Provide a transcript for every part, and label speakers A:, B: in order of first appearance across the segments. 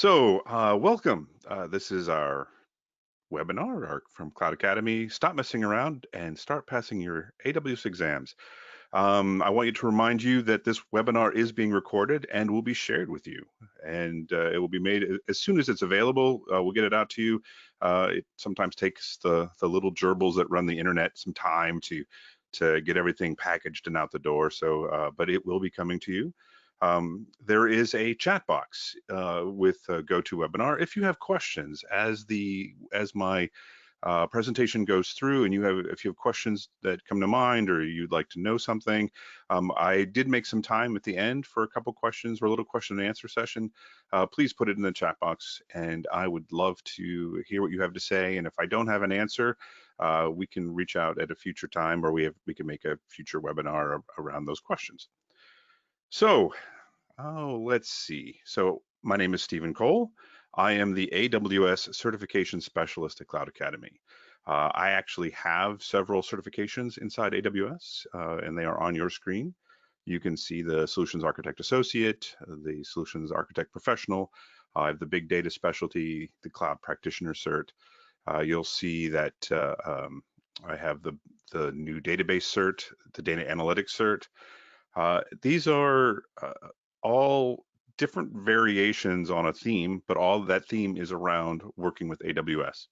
A: Welcome. This is our webinar from Cloud Academy. Stop messing around and start passing your AWS exams. I want you to remind you that this webinar is being recorded and will be shared with you. And it will be made as soon as it's available. We'll get it out to you. It sometimes takes the little gerbils that run the internet some time to get everything packaged and out the door. But it will be coming to you. There is a chat box with GoToWebinar. If you have questions as my presentation goes through, and if you have questions that come to mind or you'd like to know something, I did make some time at the end for a couple questions or a little question and answer session. Please put it in the chat box, and I would love to hear what you have to say. And if I don't have an answer, we can reach out at a future time, or we can make a future webinar around those questions. Let's see. So my name is Stephen Cole. I am the AWS Certification Specialist at Cloud Academy. I actually have several certifications inside AWS, and they are on your screen. You can see the Solutions Architect Associate, the Solutions Architect Professional. I have the Big Data Specialty, the Cloud Practitioner Cert. You'll see that I have the new database cert, the data analytics cert. These are all different variations on a theme, but all that theme is around working with AWS.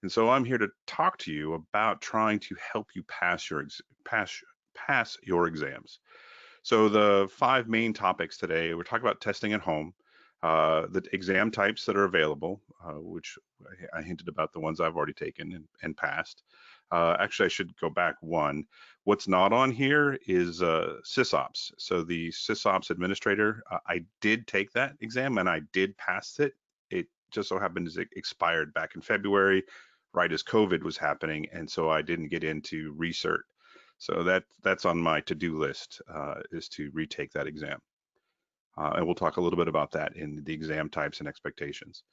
A: And so I'm here to talk to you about trying to help you pass your exams. So the 5 main topics today, we're talking about testing at home, the exam types that are available, which I hinted about the ones I've already taken and passed. Actually, I should go back one. What's not on here is SysOps. So the SysOps administrator, I did take that exam and I did pass it. It just so happens it expired back in February, right as COVID was happening, and so I didn't get into recert. So that's on my to-do list, is to retake that exam. And we'll talk a little bit about that in the exam types and expectations.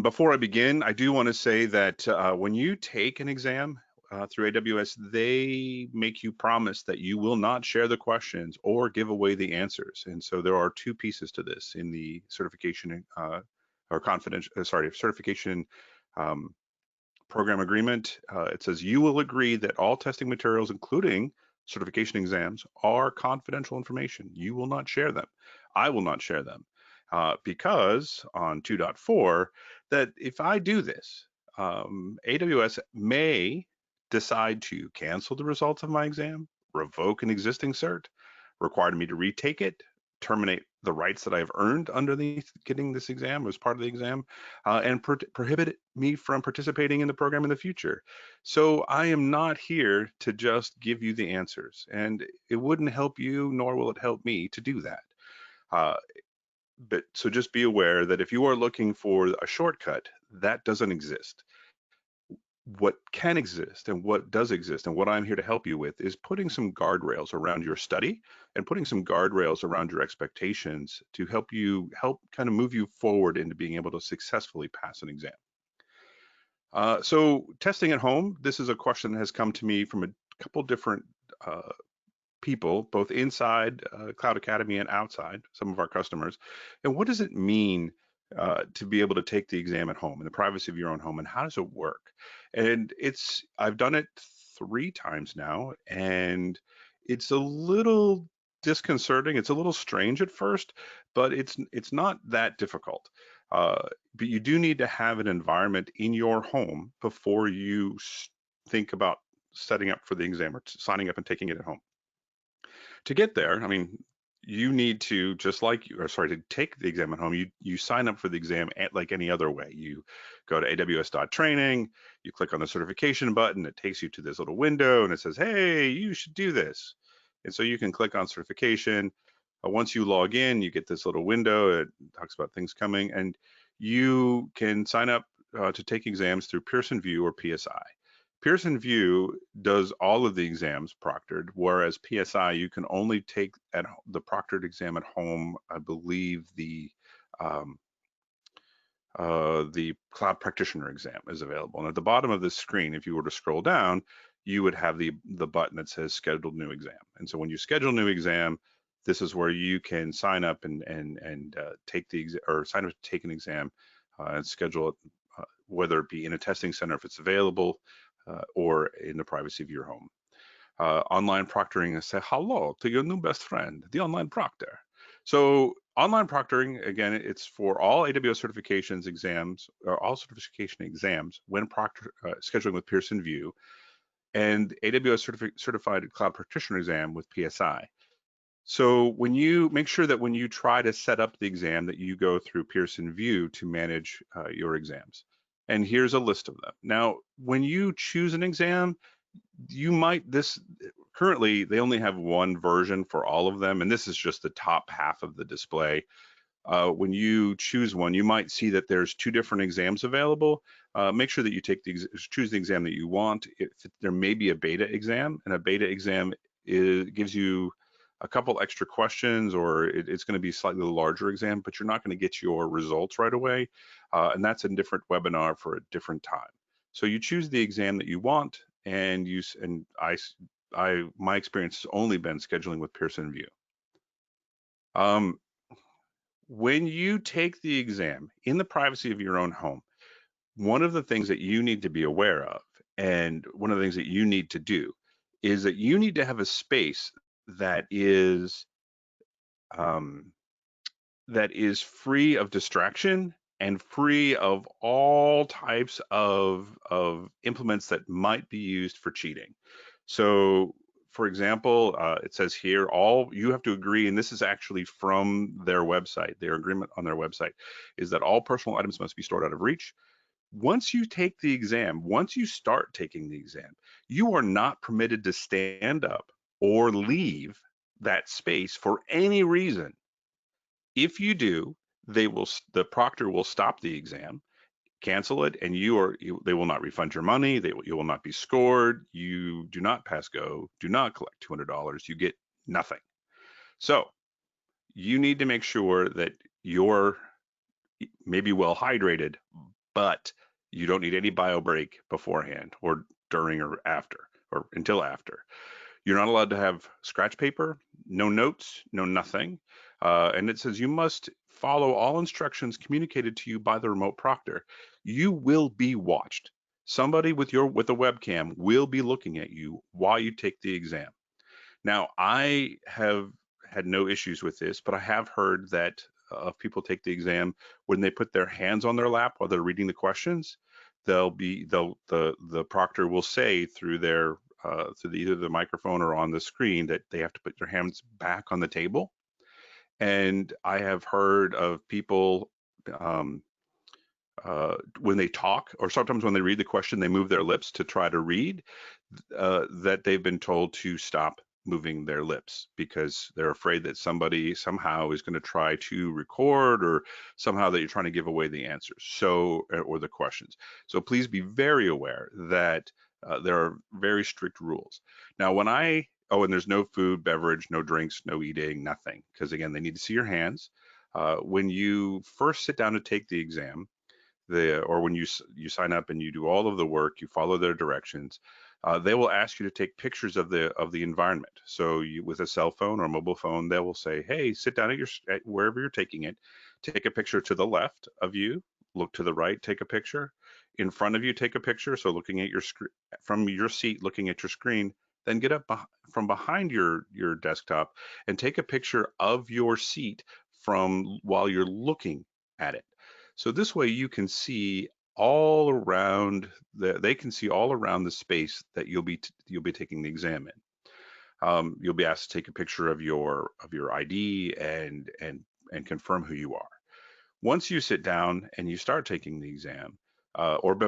A: Before I begin, I do want to say that when you take an exam through AWS, they make you promise that you will not share the questions or give away the answers. And so there are 2 pieces to this in the certification certification program agreement. It says you will agree that all testing materials, including certification exams, are confidential information. You will not share them. I will not share them. Because on 2.4, that if I do this, AWS may decide to cancel the results of my exam, revoke an existing cert, require me to retake it, terminate the rights that I've earned underneath getting this exam as part of the exam, and prohibit me from participating in the program in the future. So I am not here to just give you the answers, and it wouldn't help you, nor will it help me to do that. So just be aware that if you are looking for a shortcut, that doesn't exist. What can exist and what does exist and what I'm here to help you with is putting some guardrails around your study and putting some guardrails around your expectations to help kind of move you forward into being able to successfully pass an exam. So testing at home, this is a question that has come to me from a couple different people, both inside Cloud Academy and outside, some of our customers. And what does it mean to be able to take the exam at home in the privacy of your own home, and how does it work? And I've done it 3 times now, and it's a little disconcerting. It's a little strange at first, but it's not that difficult. But you do need to have an environment in your home before you think about setting up for the exam or signing up and taking it at home. To get there, I mean, you need to, to take the exam at home, you sign up for the exam like any other way. You go to aws.training, you click on the certification button, it takes you to this little window and it says, hey, you should do this. And so you can click on certification. Once you log in, you get this little window, it talks about things coming, and you can sign up to take exams through Pearson VUE or PSI. Pearson VUE does all of the exams proctored, whereas PSI, you can only take the proctored exam at home. I believe the Cloud Practitioner exam is available. And at the bottom of this screen, if you were to scroll down, you would have the button that says Schedule New Exam. And so when you schedule new exam, This is where you can sign up and take the or sign up to take an exam and schedule it, whether it be in a testing center if it's available, or in the privacy of your home. Online proctoring is say hello to your new best friend, the online proctor. So online proctoring, again, it's for all AWS certifications exams, or all certification exams when scheduling with Pearson VUE, and AWS Certified Cloud Practitioner exam with PSI. So when you make sure that when you try to set up the exam that you go through Pearson VUE to manage your exams. And here's a list of them. Now, when you choose an exam, you might, currently they only have one version for all of them, and this is just the top half of the display. When you choose one, you might see that there's two different exams available. Make sure that you choose the exam that you want. There may be a beta exam, and a beta exam gives you a couple extra questions, or it's going to be a slightly larger exam, but you're not going to get your results right away. And that's a different webinar for a different time. So you choose the exam that you want, and my experience has only been scheduling with Pearson VUE. When you take the exam in the privacy of your own home, one of the things that you need to be aware of, and one of the things that you need to do, is that you need to have a space that is free of distraction and free of all types of implements that might be used for cheating. So, for example, it says here, you have to agree, and this is actually from their website, their agreement on their website, is that all personal items must be stored out of reach. Once you take the exam, once you start taking the exam, you are not permitted to stand up or leave that space for any reason. If you do, the proctor will stop the exam, cancel it, and they will not refund your money. You will not be scored. You do not pass go. Do not collect $200. You get nothing. So you need to make sure that you're maybe well hydrated, but you don't need any bio break beforehand or during or after or until after. You're not allowed to have scratch paper, no notes, no nothing. And it says you must follow all instructions communicated to you by the remote proctor. You will be watched. Somebody with a webcam will be looking at you while you take the exam. Now, I have had no issues with this, but I have heard that people take the exam when they put their hands on their lap while they're reading the questions. The proctor will say through either the microphone or on the screen that they have to put their hands back on the table. And I have heard of people when they talk, or sometimes when they read the question, they move their lips to try to read, that they've been told to stop moving their lips because they're afraid that somebody somehow is going to try to record, or somehow that you're trying to give away the answers, or the questions. So please be very aware that there are very strict rules. Now, and there's no food, beverage, no drinks, no eating, nothing, because again, they need to see your hands. When you first sit down to take the exam, or when you sign up and you do all of the work, you follow their directions, they will ask you to take pictures of the environment. So with a cell phone or a mobile phone, they will say, hey, sit down at wherever you're taking it, take a picture to the left of you, look to the right, take a picture. In front of you, take a picture. So looking at your screen, from your seat, looking at your screen, then get up from behind your desktop and take a picture of your seat from while you're looking at it. So this way you can see all around they can see all around the space that you'll be taking the exam in. You'll be asked to take a picture of your ID and confirm who you are. Once you sit down and you start taking the exam,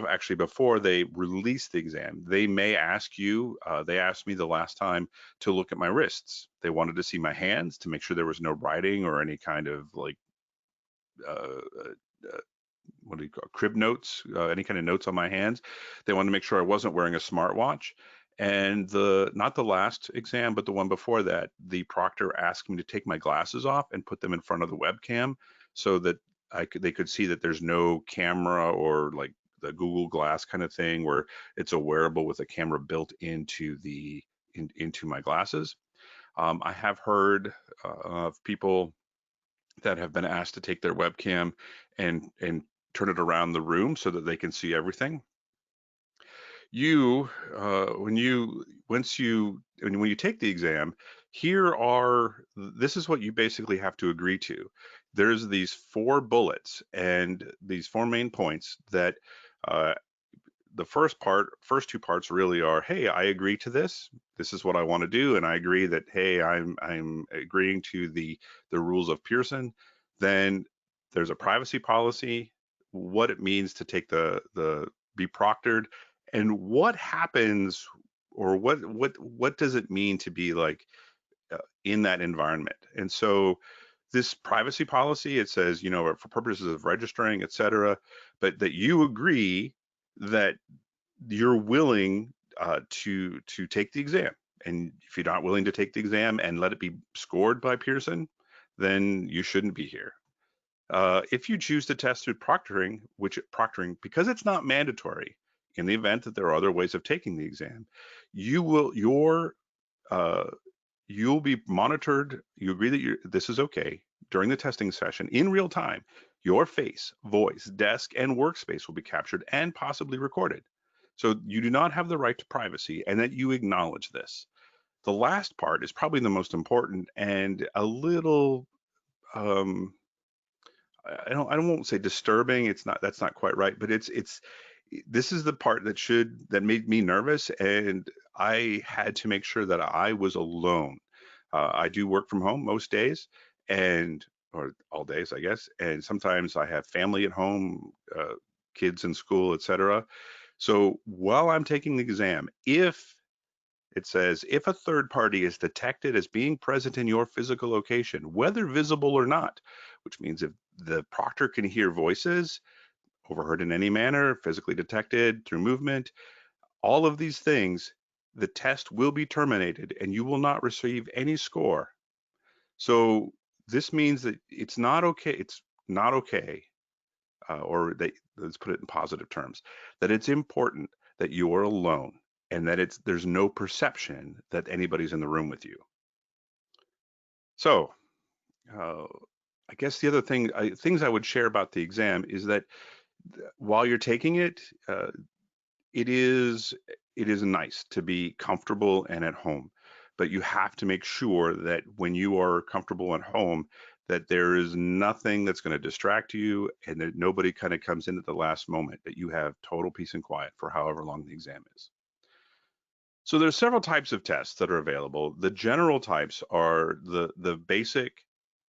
A: actually before they release the exam, they may ask you, they asked me the last time to look at my wrists. They wanted to see my hands to make sure there was no writing or any kind of like what do you call crib notes, any kind of notes on my hands. They wanted to make sure I wasn't wearing a smartwatch. And not the last exam, but the one before that, the proctor asked me to take my glasses off and put them in front of the webcam so that they could see that there's no camera or like the Google Glass kind of thing where it's a wearable with a camera built into into my glasses. I have heard of people that have been asked to take their webcam and turn it around the room so that they can see everything. You, when you once you when you take the exam, this is what you basically have to agree to. There's these 4 bullets and these 4 main points that uh, the first 2 parts really are, hey, I agree to this. This is what I want to do, and I agree that, hey, I'm agreeing to the rules of Pearson. Then there's a privacy policy, what it means to take the be proctored, and what happens, or what does it mean to be like in that environment. And so this privacy policy, it says, for purposes of registering, et cetera, but that you agree that you're willing to take the exam. And if you're not willing to take the exam and let it be scored by Pearson, then you shouldn't be here. If you choose to test through proctoring, because it's not mandatory, in the event that there are other ways of taking the exam, uh, you'll be monitored. You agree that this is okay during the testing session in real time. Your face, voice, desk, and workspace will be captured and possibly recorded. So you do not have the right to privacy, and that you acknowledge this. The last part is probably the most important and a little I won't say disturbing. It's not, that's not quite right, but this is the part that made me nervous, and I had to make sure that I was alone. I do work from home most days, or all days, I guess, and sometimes I have family at home, kids in school, etc. So while I'm taking the exam, if a third party is detected as being present in your physical location, whether visible or not, which means if the proctor can hear voices, overheard in any manner, physically detected through movement, all of these things, the test will be terminated and you will not receive any score. So this means that it's not okay. It's not okay, let's put it in positive terms, that it's important that you are alone and that there's no perception that anybody's in the room with you. So I guess the other things I would share about the exam is that while you're taking it, it is nice to be comfortable and at home, but you have to make sure that when you are comfortable at home, that there is nothing that's going to distract you, and that nobody kind of comes in at the last moment, that you have total peace and quiet for however long the exam is. So there's several types of tests that are available. The general types are the basic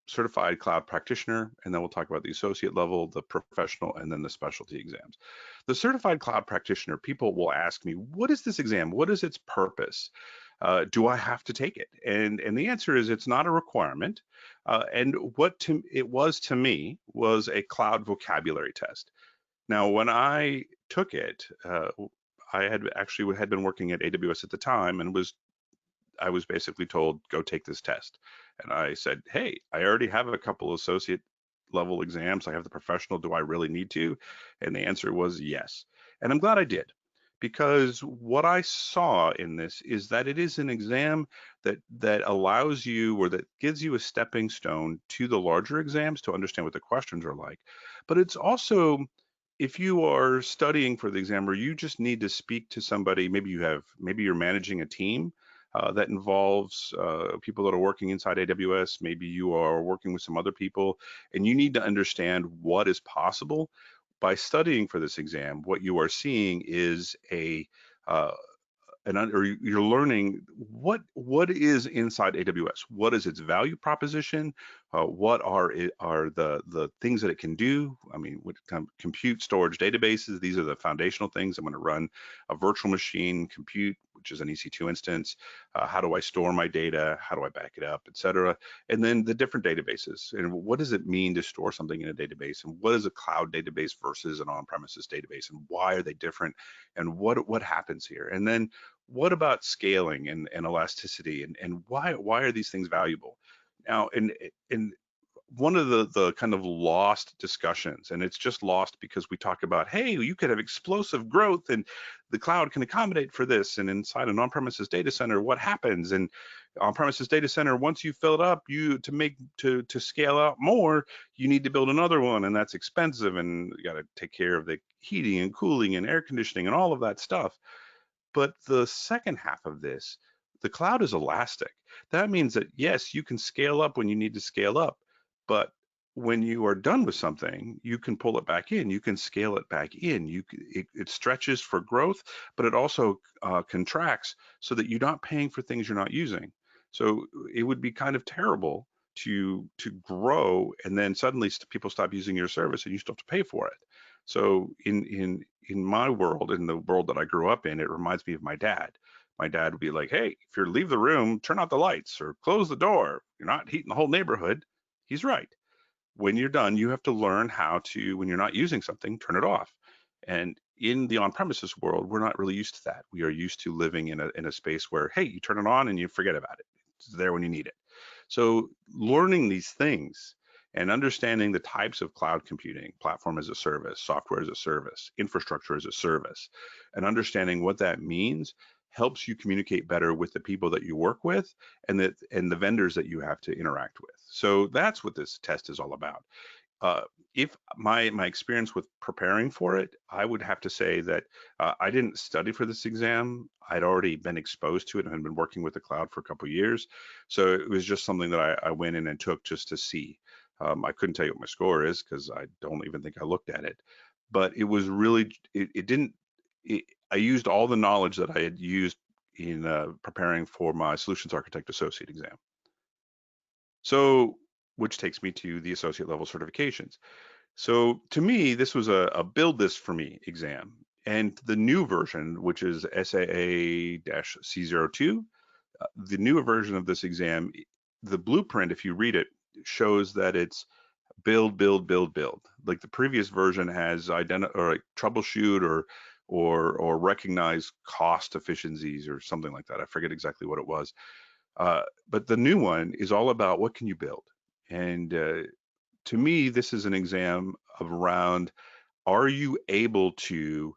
A: certified cloud practitioner, and then we'll talk about the associate level, the professional, and then the specialty exams. The certified cloud practitioner, people will ask me, what is this exam? What is its purpose? Do I have to take it? And the answer is, it's not a requirement. And it was to me was a cloud vocabulary test. Now, when I took it, I had been working at AWS at the time, and I was basically told, go take this test. And I said, hey, I already have a couple associate level exams. I have the professional. Do I really need to? And the answer was yes. And I'm glad I did, because what I saw in this is that it is an exam that allows you, or that gives you a stepping stone to the larger exams to understand what the questions are like. But it's also, if you are studying for the exam, or you just need to speak to somebody, maybe you're managing a team that involves people that are working inside AWS. Maybe you are working with some other people, and you need to understand what is possible. By studying for this exam, what you are seeing is uh, or you're learning what is inside AWS. What is its value proposition? What are the things that it can do? I mean, compute, storage, databases. These are the foundational things. I'm going to run a virtual machine, compute, which is an EC2 instance. How do I store my data? How do I back it up, et cetera? And then the different databases, and what does it mean to store something in a database? And what is a cloud database versus an on-premises database? And why are they different? And what happens here? And then what about scaling and elasticity, and why are these things valuable? Now, and one of the kind of lost discussions, and it's just lost because we talk about, hey, you could have explosive growth and the cloud can accommodate for this. And inside an on-premises data center, what happens? And on-premises data center, once you fill it up, to scale out more, you need to build another one, and that's expensive, and you got to take care of the heating and cooling and air conditioning and all of that stuff. But the second half of this, the cloud is elastic. That means that yes, you can scale up when you need to scale up, but when you are done with something, you can pull it back in, you can scale it back in. It stretches for growth, but it also contracts so that you're not paying for things you're not using. So it would be kind of terrible to grow and then suddenly people stop using your service and you still have to pay for it. So in my world, in the world that I grew up in, it reminds me of my dad. My dad would be like, hey, if you leave the room, turn out the lights or close the door. You're not heating the whole neighborhood. He's right. When you're done, you have to learn how to, when you're not using something, turn it off. And in the on-premises world, we're not really used to that. We are used to living in a space where, hey, you turn it on and you forget about it. It's there when you need it. So learning these things and understanding the types of cloud computing, platform as a service, software as a service, infrastructure as a service, and understanding what that means helps you communicate better with the people that you work with and the vendors that you have to interact with. So that's what this test is all about. If my experience with preparing for it, I would have to say that I didn't study for this exam. I'd already been exposed to it and had been working with the cloud for a couple of years. So it was just something that I went in and took just to see. I couldn't tell you what my score is because I don't even think I looked at it. But it was really, it didn't, it, I used all the knowledge that I had used in preparing for my Solutions Architect Associate exam. So, which takes me to the associate level certifications. So to me, this was a build this for me exam. And the new version, which is SAA-C02, the newer version of this exam, the blueprint, if you read it, shows that it's build, build, build, build. Like the previous version has troubleshoot or recognize cost efficiencies or something like that. I forget exactly what it was. But the new one is all about what can you build. And to me, this is an exam around, are you able to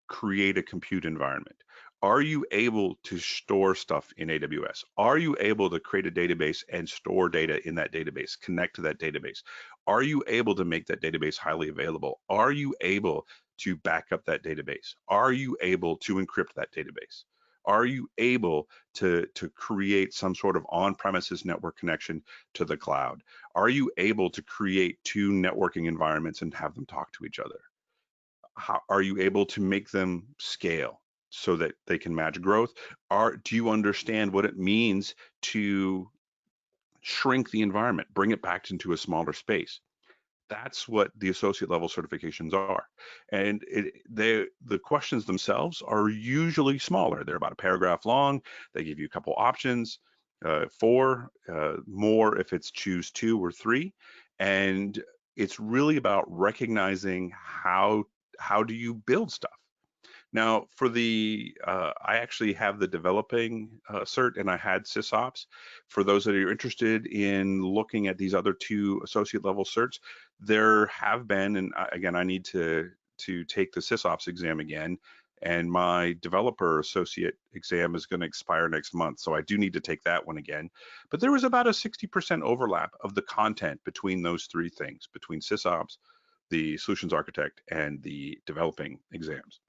A: create a compute environment? Are you able to store stuff in AWS? Are you able to create a database and store data in that database, connect to that database? Are you able to make that database highly available? Are you able to back up that database? Are you able to encrypt that database? Are you able to create some sort of on-premises network connection to the cloud? Are you able to create two networking environments and have them talk to each other? How are you able to make them scale so that they can match growth? Do you understand what it means to shrink the environment, bring it back into a smaller space? That's what the associate level certifications are. And the questions themselves are usually smaller. They're about a paragraph long. They give you a couple options, four, more if it's choose two or three. And it's really about recognizing how do you build stuff. Now, for I actually have the developing cert, and I had SysOps. For those that are interested in looking at these other two associate level certs, there have been, and again, I need to take the SysOps exam again, and my developer associate exam is going to expire next month, so I do need to take that one again. But there was about a 60% overlap of the content between those three things, between SysOps, the solutions architect, and the developing exams.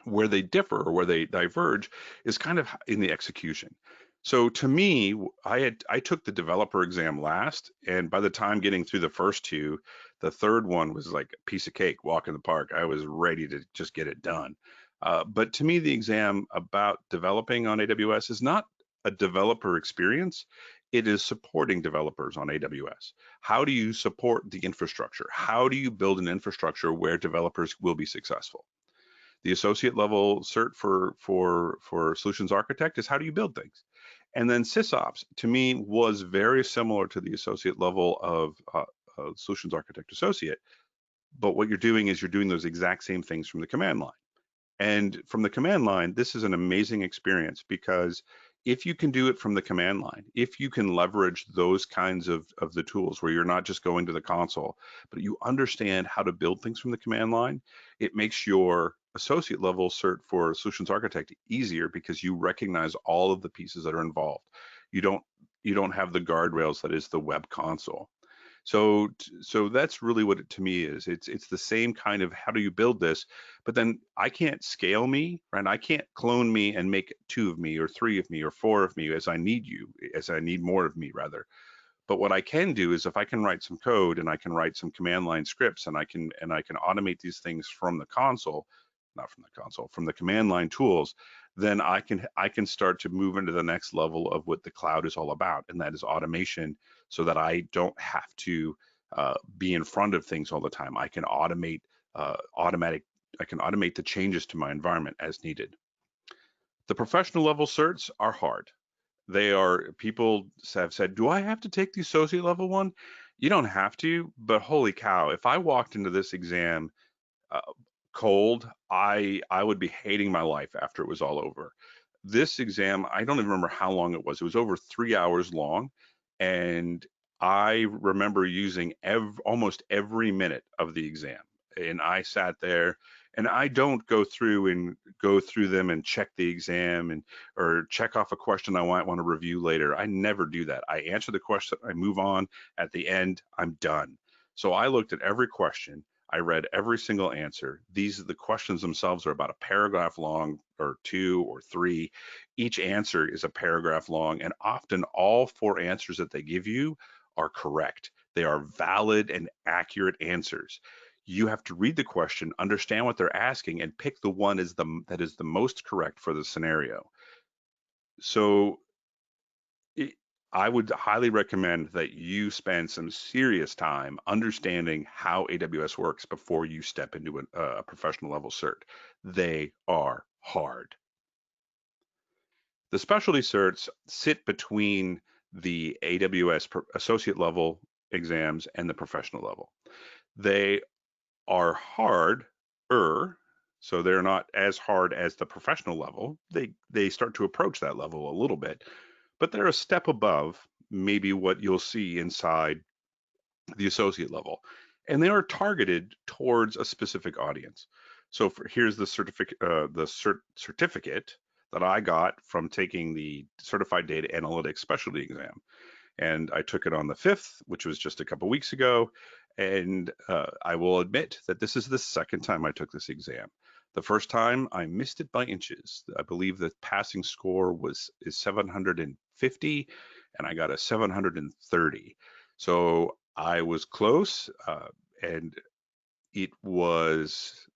A: Where they differ or where they diverge is kind of in the execution. So to me, I took the developer exam last, and by the time getting through the first two, the third one was like a piece of cake, walk in the park. I was ready to just get it done. But to me, the exam about developing on AWS is not a developer experience. It is supporting developers on AWS. How do you support the infrastructure? How do you build an infrastructure where developers will be successful? The associate level cert for solutions architect is how do you build things? And then SysOps to me was very similar to the associate level of solutions architect associate. But what you're doing is you're doing those exact same things from the command line. And from the command line, this is an amazing experience because If you can do it from the command line, if you can leverage those kinds of the tools where you're not just going to the console, but you understand how to build things from the command line, it makes your associate level cert for solutions architect easier because you recognize all of the pieces that are involved. You don't you don't have the guardrails that is the web console. So that's really what it to me is. It's the same kind of how do you build this, but then I can't scale me, right? I can't clone me and make two of me or three of me or four of me as I need more of me rather. But what I can do is if I can write some code and I can write some command line scripts and I can automate these things from the console, not from the console, from the command line tools, then I can start to move into the next level of what the cloud is all about, and that is automation, so that I don't have to be in front of things all the time. I can automate automatic. I can automate the changes to my environment as needed. The professional level certs are hard. They are, people have said, do I have to take the associate level one? You don't have to, but holy cow, if I walked into this exam uh, cold, I would be hating my life after it was all over. This exam, I don't even remember how long it was. It was over 3 hours long, and I remember using almost every minute of the exam. And I sat there, and I don't go through them and check the exam and or check off a question I might want to review later. I never do that. I answer the question, I move on. At the end, I'm done. So I looked at every question. I read every single answer. The questions themselves are about a paragraph long or two or three. Each answer is a paragraph long, and often all four answers that they give you are correct. They are valid and accurate answers. You have to read the question, understand what they're asking, and pick the one that is the most correct for the scenario. So it, I would highly recommend that you spend some serious time understanding how AWS works before you step into a professional level cert. They are hard. The specialty certs sit between the AWS associate level exams and the professional level. They are harder, so they're not as hard as the professional level. They start to approach that level a little bit, but they're a step above maybe what you'll see inside the associate level. And they are targeted towards a specific audience. So here's the certificate that I got from taking the Certified Data Analytics Specialty exam. And I took it on the 5th, which was just a couple weeks ago. And I will admit that this is the second time I took this exam. The first time I missed it by inches. I believe the passing score is 750, and I got a 730. So I was close, and it was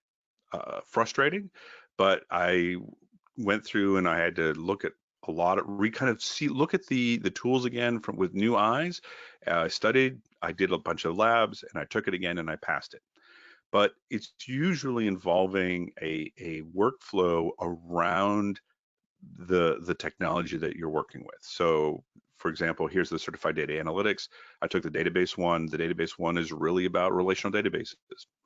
A: frustrating, but I went through and I had to look at a lot of look at the tools again from with new eyes. I studied, I did a bunch of labs, and I took it again and I passed it. But it's usually involving a workflow around the technology that you're working with. So for example, here's the certified data analytics. I took the database one. The database one is really about relational databases.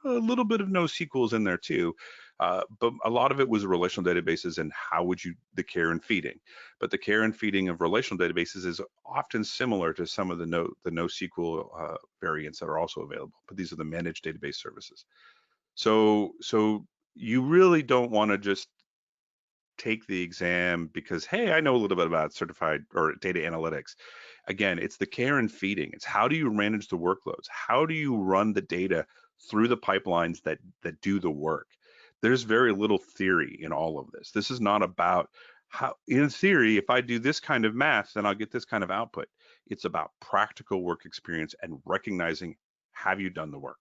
A: A little bit of NoSQL is in there too, but a lot of it was relational databases and how would you, the care and feeding. But the care and feeding of relational databases is often similar to some of the NoSQL variants that are also available, but these are the managed database services. So you really don't want to just take the exam because, hey, I know a little bit about certified or data analytics. Again, it's the care and feeding. It's how do you manage the workloads? How do you run the data through the pipelines that do the work? There's very little theory in all of this. This is not about how, in theory, if I do this kind of math, then I'll get this kind of output. It's about practical work experience and recognizing, have you done the work?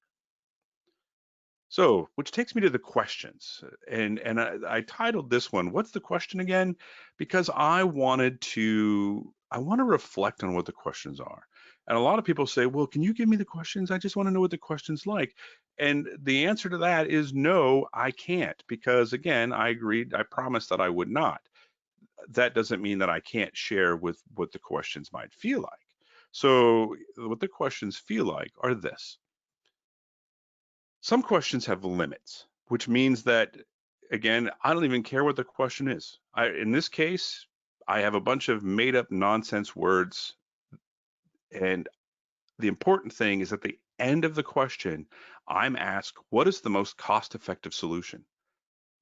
A: So, which takes me to the questions, and I titled this one, "What's the question again?" Because I want to reflect on what the questions are. And a lot of people say, "Well, can you give me the questions? I just want to know what the question's like." And the answer to that is no, I can't, because again, I agreed, I promised that I would not. That doesn't mean that I can't share with what the questions might feel like. So, what the questions feel like are this. Some questions have limits, which means that, again, I don't even care what the question is. In this case, I have a bunch of made up nonsense words. And the important thing is at the end of the question, I'm asked, what is the most cost-effective solution?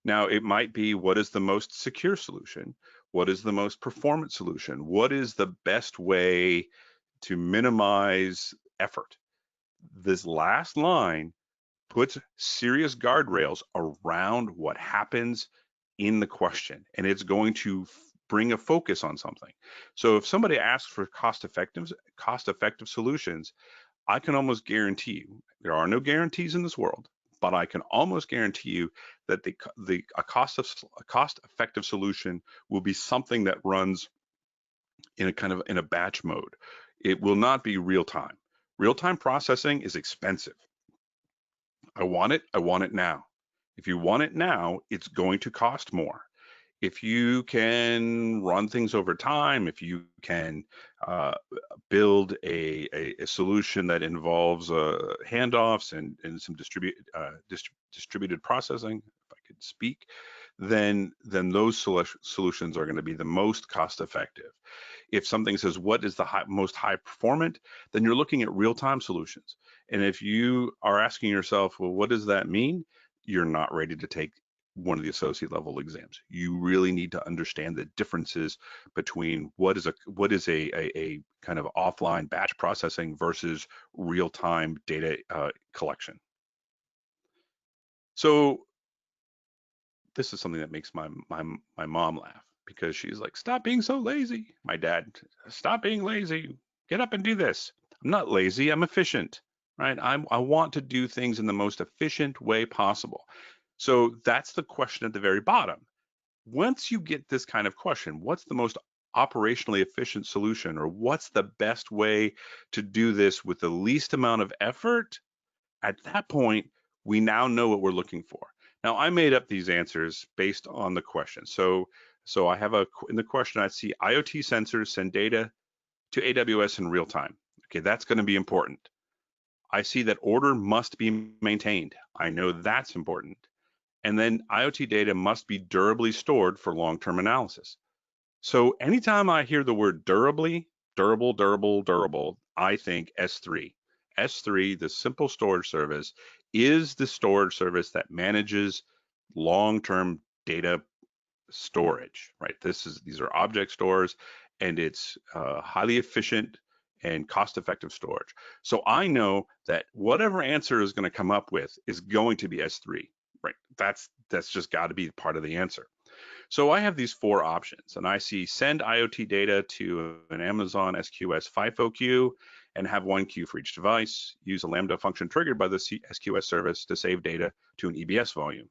A: Now, it might be, what is the most secure solution? What is the most performant solution? What is the best way to minimize effort? This last line puts serious guardrails around what happens in the question, and it's going to bring a focus on something. So if somebody asks for cost-effective solutions, I can almost guarantee you, there are no guarantees in this world, but I can almost guarantee you that a cost-effective solution will be something that runs in a batch mode. It will not be real time. Real-time processing is expensive. I want it now. If you want it now, it's going to cost more. If you can run things over time, if you can build a solution that involves handoffs and some distributed processing, if I could speak, then those solutions are going to be the most cost effective. If something says what is the most high performant, then you're looking at real-time solutions. And if you are asking yourself, well, what does that mean? You're not ready to take one of the associate level exams. You really need to understand the differences between what is a kind of offline batch processing versus real-time data collection. So this is something that makes my mom laugh, because she's like, stop being so lazy. My dad, stop being lazy. Get up and do this. I'm not lazy. I'm efficient, right? I want to do things in the most efficient way possible. So that's the question at the very bottom. Once you get this kind of question, what's the most operationally efficient solution, or what's the best way to do this with the least amount of effort? At that point, we now know what we're looking for. Now, I made up these answers based on the question. So I have in the question, I see IoT sensors send data to AWS in real time. Okay, that's going to be important. I see that order must be maintained. I know that's important. And then IoT data must be durably stored for long-term analysis. So anytime I hear the word durably, durable, I think S3. S3, the simple storage service, is the storage service that manages long-term data storage, right? These are object stores, and it's highly efficient and cost-effective storage. So I know that whatever answer is going to come up with is going to be S3, right? That's just got to be part of the answer. So I have these four options, and I see send IoT data to an Amazon SQS FIFO queue and have one queue for each device. Use a Lambda function triggered by the SQS service to save data to an EBS volume.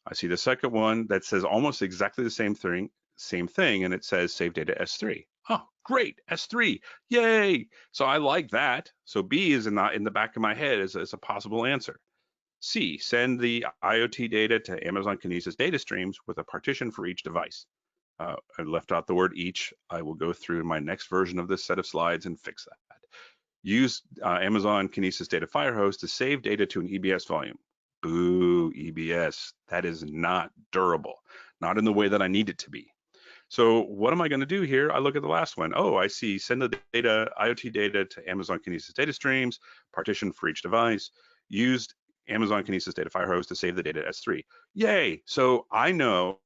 A: I see the second one that says almost exactly the same thing, and it says save data S3. Oh, great, S3, yay! So I like that. So B is in the back of my head as a possible answer. C, send the IoT data to Amazon Kinesis data streams with a partition for each device. I left out the word each. I will go through my next version of this set of slides and fix that. Use Amazon Kinesis Data Firehose to save data to an EBS volume. Boo, EBS. That is not durable, not in the way that I need it to be. So what am I going to do here? I look at the last one. Oh, I see send the data, IoT data to Amazon Kinesis data streams, partition for each device. Used Amazon Kinesis Data Firehose to save the data S3. Yay! So I know,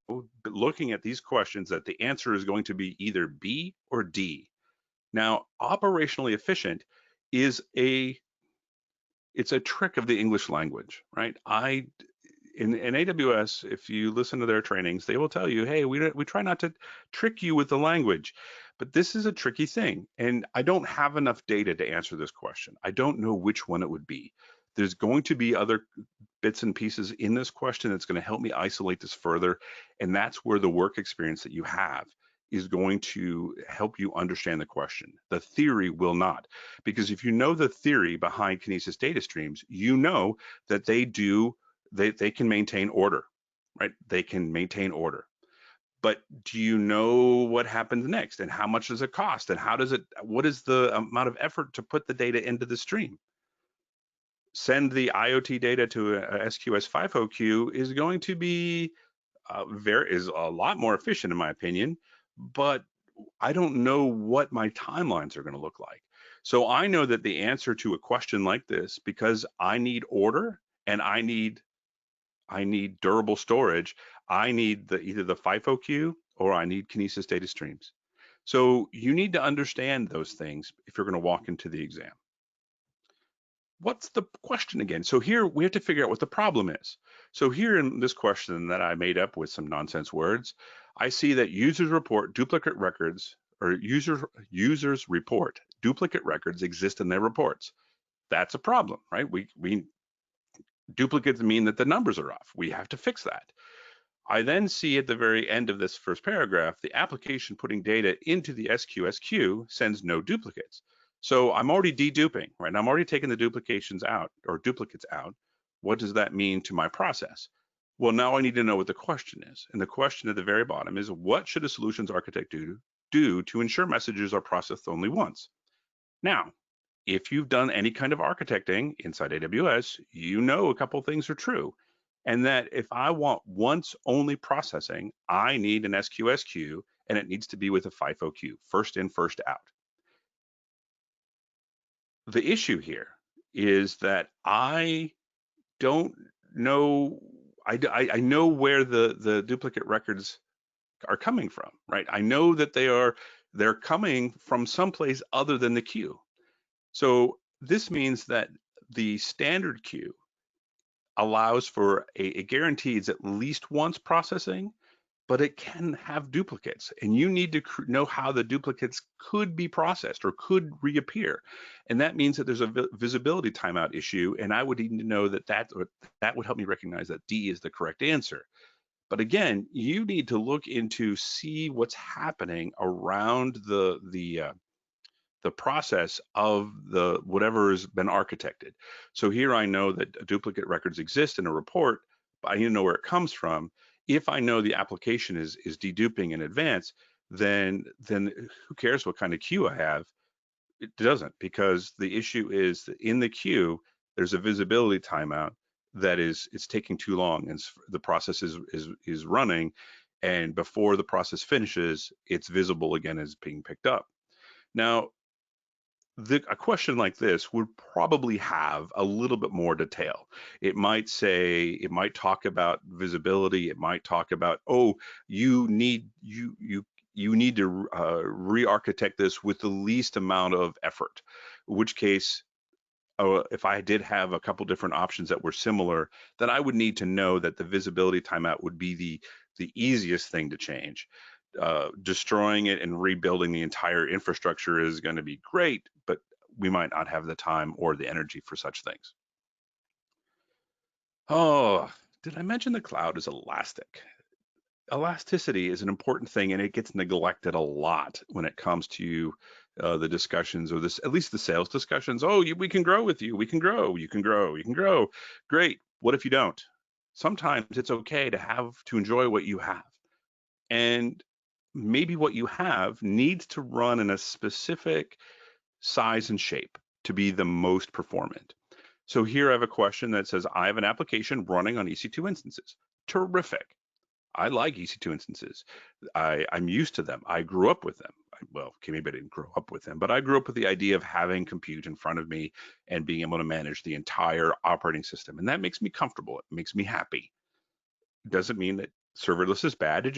A: looking at these questions, that the answer is going to be either B or D. Now, operationally efficient is it's a trick of the English language, right? In AWS, if you listen to their trainings, they will tell you, hey, we try not to trick you with the language, but this is a tricky thing. And I don't have enough data to answer this question. I don't know which one it would be. There's going to be other bits and pieces in this question that's going to help me isolate this further. And that's where the work experience that you have is going to help you understand the question. The theory will not, because if you know the theory behind Kinesis data streams, you know that they can maintain order, right? They can maintain order. But do you know what happens next, and how much does it cost, and what is the amount of effort to put the data into the stream? Send the IoT data to a SQS FIFO queue is going to be a lot more efficient, in my opinion, but I don't know what my timelines are going to look like. So I know that the answer to a question like this, because I need order and I need durable storage, I need either the FIFO queue or I need Kinesis data streams. So you need to understand those things if you're going to walk into the exam. What's the question again? So here we have to figure out what the problem is. So here in this question that I made up with some nonsense words, I see that users report duplicate records, or users report duplicate records exist in their reports. That's a problem, right? We duplicates mean that the numbers are off. We have to fix that. I then see at the very end of this first paragraph, the application putting data into the SQSQ sends no duplicates. So I'm already deduping, right? I'm already taking the duplications out or duplicates out. What does that mean to my process? Well, now I need to know what the question is. And the question at the very bottom is, what should a solutions architect do to ensure messages are processed only once? Now, if you've done any kind of architecting inside AWS, you know a couple things are true. And that if I want once only processing, I need an SQS queue, and it needs to be with a FIFO queue, first in, first out. The issue here is that I don't know, I know where the duplicate records are coming from, right? I know that they're coming from someplace other than the queue. So this means that the standard queue allows for it guarantees at least once processing, but it can have duplicates, and you need to know how the duplicates could be processed or could reappear. And that means that there's a visibility timeout issue, and I would need to know that would help me recognize that D is the correct answer. But again, you need to look into see what's happening around the process of the whatever has been architected. So here I know that duplicate records exist in a report, but I need to know where it comes from. If I know the application is deduping in advance, then who cares what kind of queue I have? It doesn't, because the issue is that in the queue there's a visibility timeout that it's taking too long, and the process is running, and before the process finishes, it's visible again as being picked up. Now, a question like this would probably have a little bit more detail. It might talk about visibility. It might talk about, oh, you need to re-architect this with the least amount of effort, in which case, if I did have a couple different options that were similar, then I would need to know that the visibility timeout would be the easiest thing to change. Destroying it and rebuilding the entire infrastructure is going to be great, but we might not have the time or the energy for such things. Oh, did I mention the cloud is elastic? Elasticity is an important thing, and it gets neglected a lot when it comes to the discussions, or this, at least the sales discussions. Oh, we can grow with you. We can grow. You can grow. You can grow. Great. What if you don't? Sometimes it's okay to enjoy what you have. And maybe what you have needs to run in a specific size and shape to be the most performant. So here I have a question that says, I have an application running on EC2 instances. Terrific. I like EC2 instances. I'm used to them. I grew up with them. Well, okay, maybe I didn't grow up with them, but I grew up with the idea of having compute in front of me and being able to manage the entire operating system. And that makes me comfortable. It makes me happy. Doesn't mean that serverless is bad.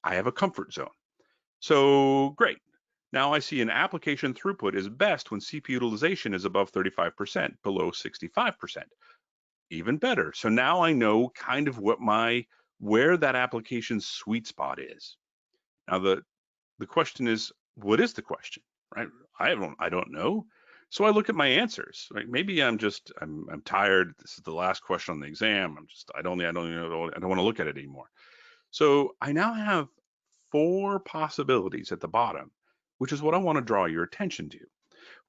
A: I have a comfort zone. So great. Now I see an application throughput is best when CPU utilization is above 35%, below 65%. Even better. So now I know kind of where that application's sweet spot is. Now the question is, what is the question, right? I don't know. So I look at my answers. Right? Maybe I'm tired. This is the last question on the exam. I don't want to look at it anymore. So I now have 4 possibilities at the bottom, which is what I want to draw your attention to.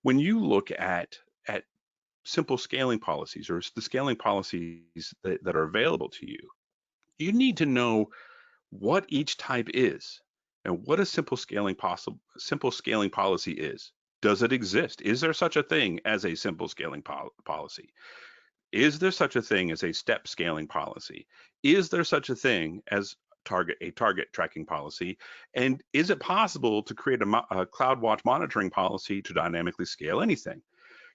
A: When you look at simple scaling policies, or the scaling policies that are available to you, you need to know what each type is and what a simple scaling policy is. Does it exist? Is there such a thing as a simple scaling policy? Is there such a thing as a step scaling policy? Is there such a thing as target tracking policy? And is it possible to create a CloudWatch monitoring policy to dynamically scale anything?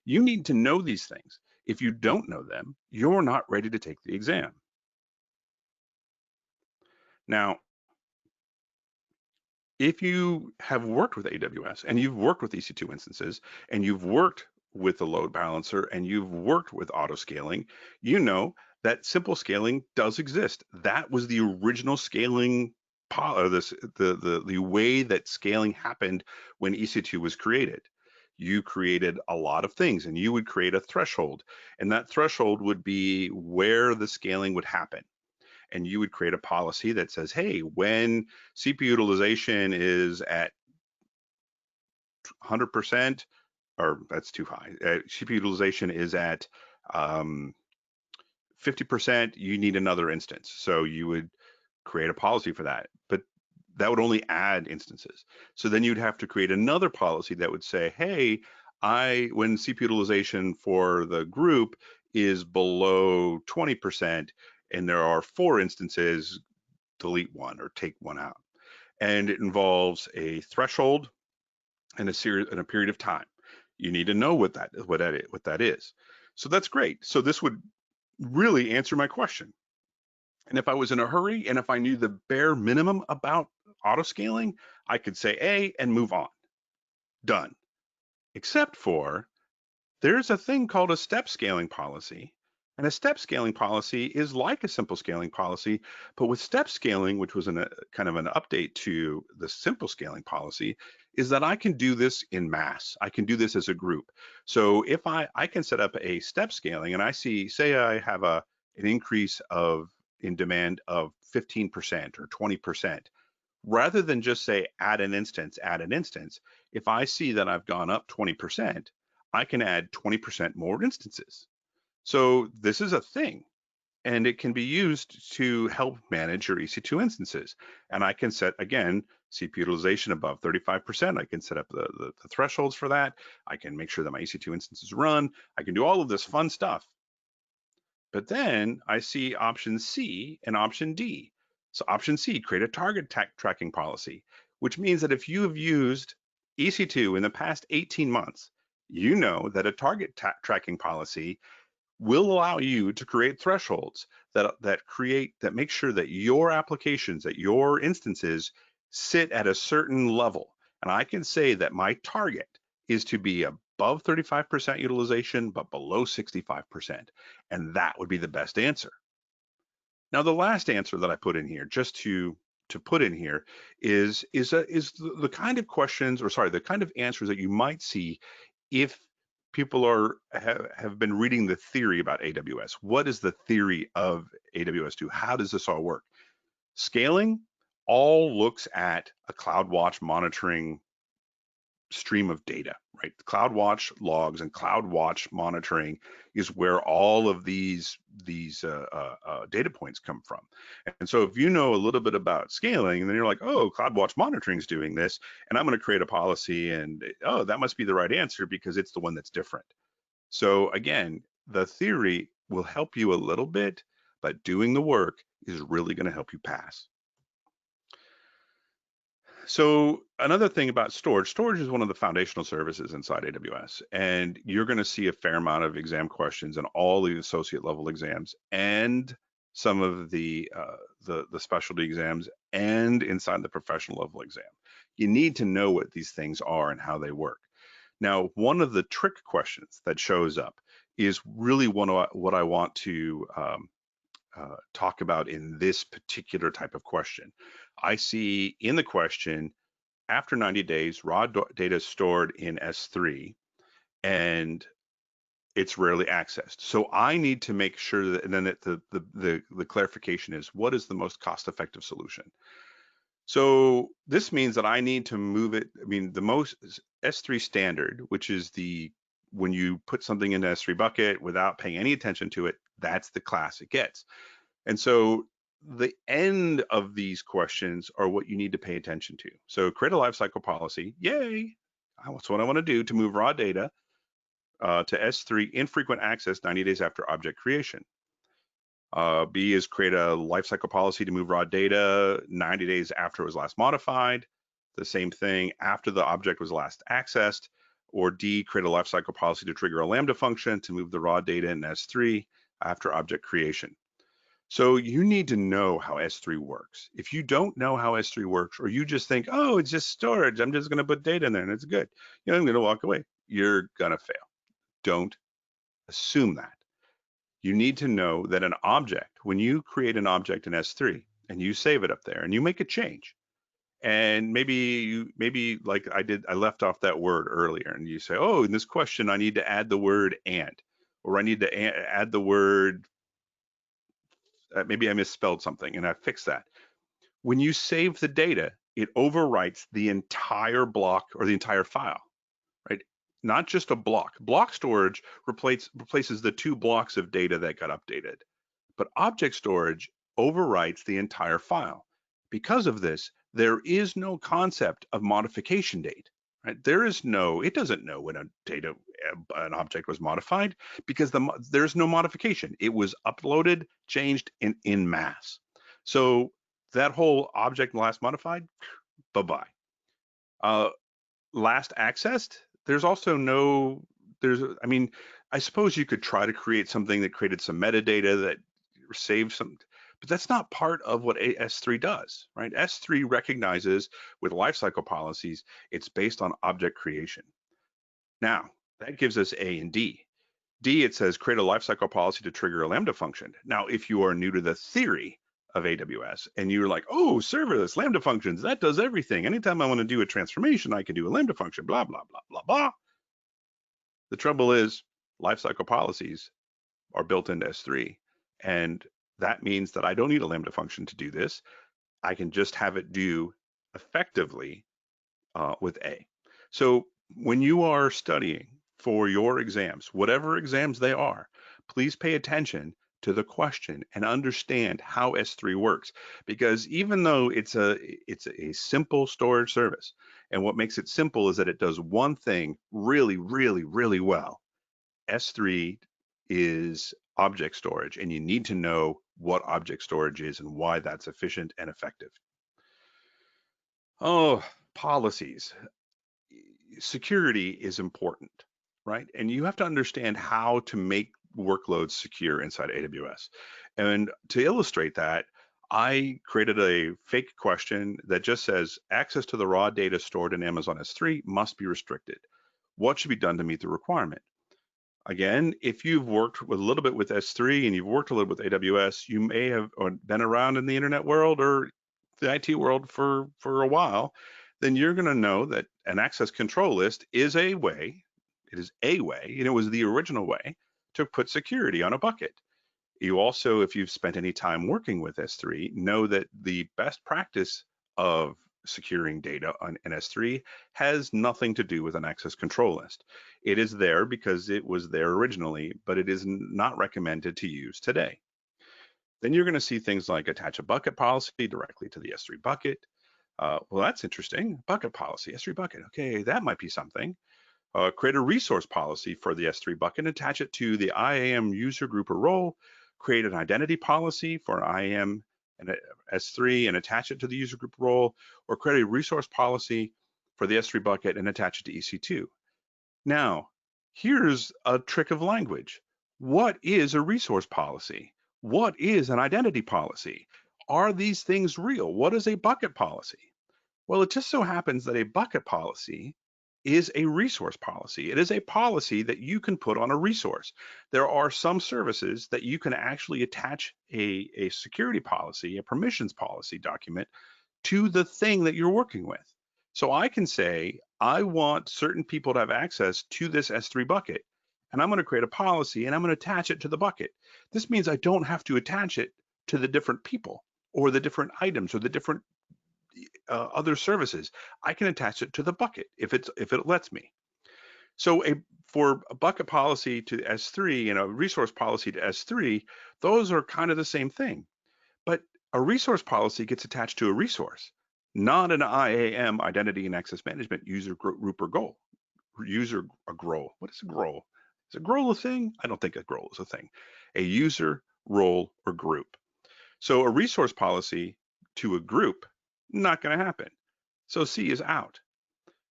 A: You need to know these things. If you don't know them, you're not ready to take the exam. Now, if you have worked with AWS and you've worked with EC2 instances and you've worked with the load balancer and you've worked with auto scaling, you know that simple scaling does exist. That was the original scaling, the way that scaling happened when EC2 was created. You created a lot of things and you would create a threshold, and that threshold would be where the scaling would happen. And you would create a policy that says, hey, when CPU utilization is at 100%, or that's too high, CPU utilization is at 50%, you need another instance. So you would create a policy for that, but that would only add instances. So then you'd have to create another policy that would say, hey, when CPU utilization for the group is below 20%, and there are 4 instances, delete one or take one out. And it involves a threshold and a period of time. You need to know what that is. So that's great. So this would really answer my question. And if I was in a hurry and if I knew the bare minimum about auto scaling, I could say A and move on. Done. Except for there's a thing called a step scaling policy. And a step scaling policy is like a simple scaling policy, but with step scaling, which was kind of an update to the simple scaling policy, is that I can do this in mass. I can do this as a group. So if I can set up a step scaling and I say I have an increase in demand of 15% or 20%, rather than just say add an instance, if I see that I've gone up 20%, I can add 20% more instances. So this is a thing, and it can be used to help manage your EC2 instances. And I can set, again, CPU utilization above 35%. I can set up the thresholds for that. I can make sure that my EC2 instances run. I can do all of this fun stuff. But then I see option C and option D. So option C, create a target tracking policy, which means that if you have used EC2 in the past 18 months, you know that a target tracking policy will allow you to create thresholds that make sure that your applications, that your instances sit at a certain level. And I can say that my target is to be above 35% utilization, but below 65%. And that would be the best answer. Now, the last answer that I put in here, just to put in here, is the kind of questions, or sorry, the kind of answers that you might see if people have been reading the theory about AWS. What is the theory of AWS do? How does this all work? Scaling all looks at a CloudWatch monitoring stream of data, right? CloudWatch logs and CloudWatch monitoring is where all of these data points come from. And so if you know a little bit about scaling, and then you're like, oh, CloudWatch monitoring is doing this, and I'm going to create a policy, and oh, that must be the right answer because it's the one that's different. So again, the theory will help you a little bit, but doing the work is really going to help you pass. So another thing about storage is one of the foundational services inside AWS, and you're going to see a fair amount of exam questions in all the associate level exams and some of the specialty exams and inside the professional level exam. You need to know what these things are and how they work. Now, one of the trick questions that shows up is really what I want to talk about in this particular type of question. I see in the question, after 90 days, raw data is stored in S3 and it's rarely accessed. So I need to make sure that, and then the clarification is, what is the most cost-effective solution? So this means that I need to move it. I mean, the most S3 standard, which is when you put something in S3 bucket without paying any attention to it, that's the class it gets. And so the end of these questions are what you need to pay attention to. So create a lifecycle policy. Yay! That's what I want to do to move raw data to S3 infrequent access 90 days after object creation. B is create a lifecycle policy to move raw data 90 days after it was last modified. The same thing after the object was last accessed. Or D, create a lifecycle policy to trigger a Lambda function to move the raw data in S3 after object creation. So you need to know how S3 works. If you don't know how S3 works, or you just think, oh, it's just storage, I'm just going to put data in there and it's good, I'm going to walk away, you're going to fail. Don't assume that. You need to know that an object, when you create an object in S3 and you save it up there and you make a change, and maybe like I did, I left off that word earlier, and you say, oh, in this question, I need to add the word and, or I need to add the word, maybe I misspelled something and I fixed that. When you save the data, it overwrites the entire block or the entire file, right? Not just a block. Block storage replaces the 2 blocks of data that got updated. But object storage overwrites the entire file. Because of this, there is no concept of modification date, right? It doesn't know when an object was modified, because there's no modification. It was uploaded, changed in mass. So that whole object last modified, bye-bye. Last accessed, there's also no, I suppose you could try to create something that created some metadata that saved some, but that's not part of what S3 does, right? S3 recognizes with lifecycle policies, it's based on object creation. Now, that gives us A and D. D, it says create a lifecycle policy to trigger a Lambda function. Now, if you are new to the theory of AWS and you're like, oh, serverless Lambda functions, that does everything. Anytime I want to do a transformation, I can do a Lambda function, blah, blah, blah, blah, blah. The trouble is lifecycle policies are built into S3. And that means that I don't need a Lambda function to do this. I can just have it do effectively with A. So when you are studying for your exams, whatever exams they are, please pay attention to the question and understand how S3 works. Because even though it's a simple storage service, and what makes it simple is that it does one thing really, really, really well. S3 is object storage, and you need to know what object storage is and why that's efficient and effective. Oh, policies. Security is important, right? And you have to understand how to make workloads secure inside AWS. And to illustrate that, I created a fake question that just says access to the raw data stored in Amazon S3 must be restricted. What should be done to meet the requirement? Again, if you've worked with a little bit with S3 and you've worked a little with AWS, you may have been around in the internet world or the IT world for a while, then you're going to know that an access control list is a way, and it was the original way to put security on a bucket. You also, if you've spent any time working with S3, know that the best practice of securing data on S3 has nothing to do with an access control list. It is there because it was there originally, but it is not recommended to use today. Then you're going to see things like attach a bucket policy directly to the S3 bucket. Well, that's interesting. Bucket policy, S3 bucket. Okay, that might be something. Create a resource policy for the S3 bucket, attach it to the IAM user group or role, create an identity policy for IAM and S3 and attach it to the user group role, or create a resource policy for the S3 bucket and attach it to EC2. Now, here's a trick of language. What is a resource policy? What is an identity policy? Are these things real? What is a bucket policy? Well, it just so happens that a bucket policy is a resource policy. It is a policy that you can put on a resource. There are some services that you can actually attach a security policy, a permissions policy document to the thing that you're working with. So I can say, I want certain people to have access to this S3 bucket, and I'm going to create a policy and I'm going to attach it to the bucket. This means I don't have to attach it to the different people or the different items or the different other services. I can attach it to the bucket if it lets me. So for a bucket policy to S3 and a resource policy to S3, those are kind of the same thing. But a resource policy gets attached to a resource, not an IAM, identity and access management user group or goal. A GROL. What is a GROL? Is a GROL a thing? I don't think a GROL is a thing. A user role, or group. So a resource policy to a group, not going to happen. So C is out.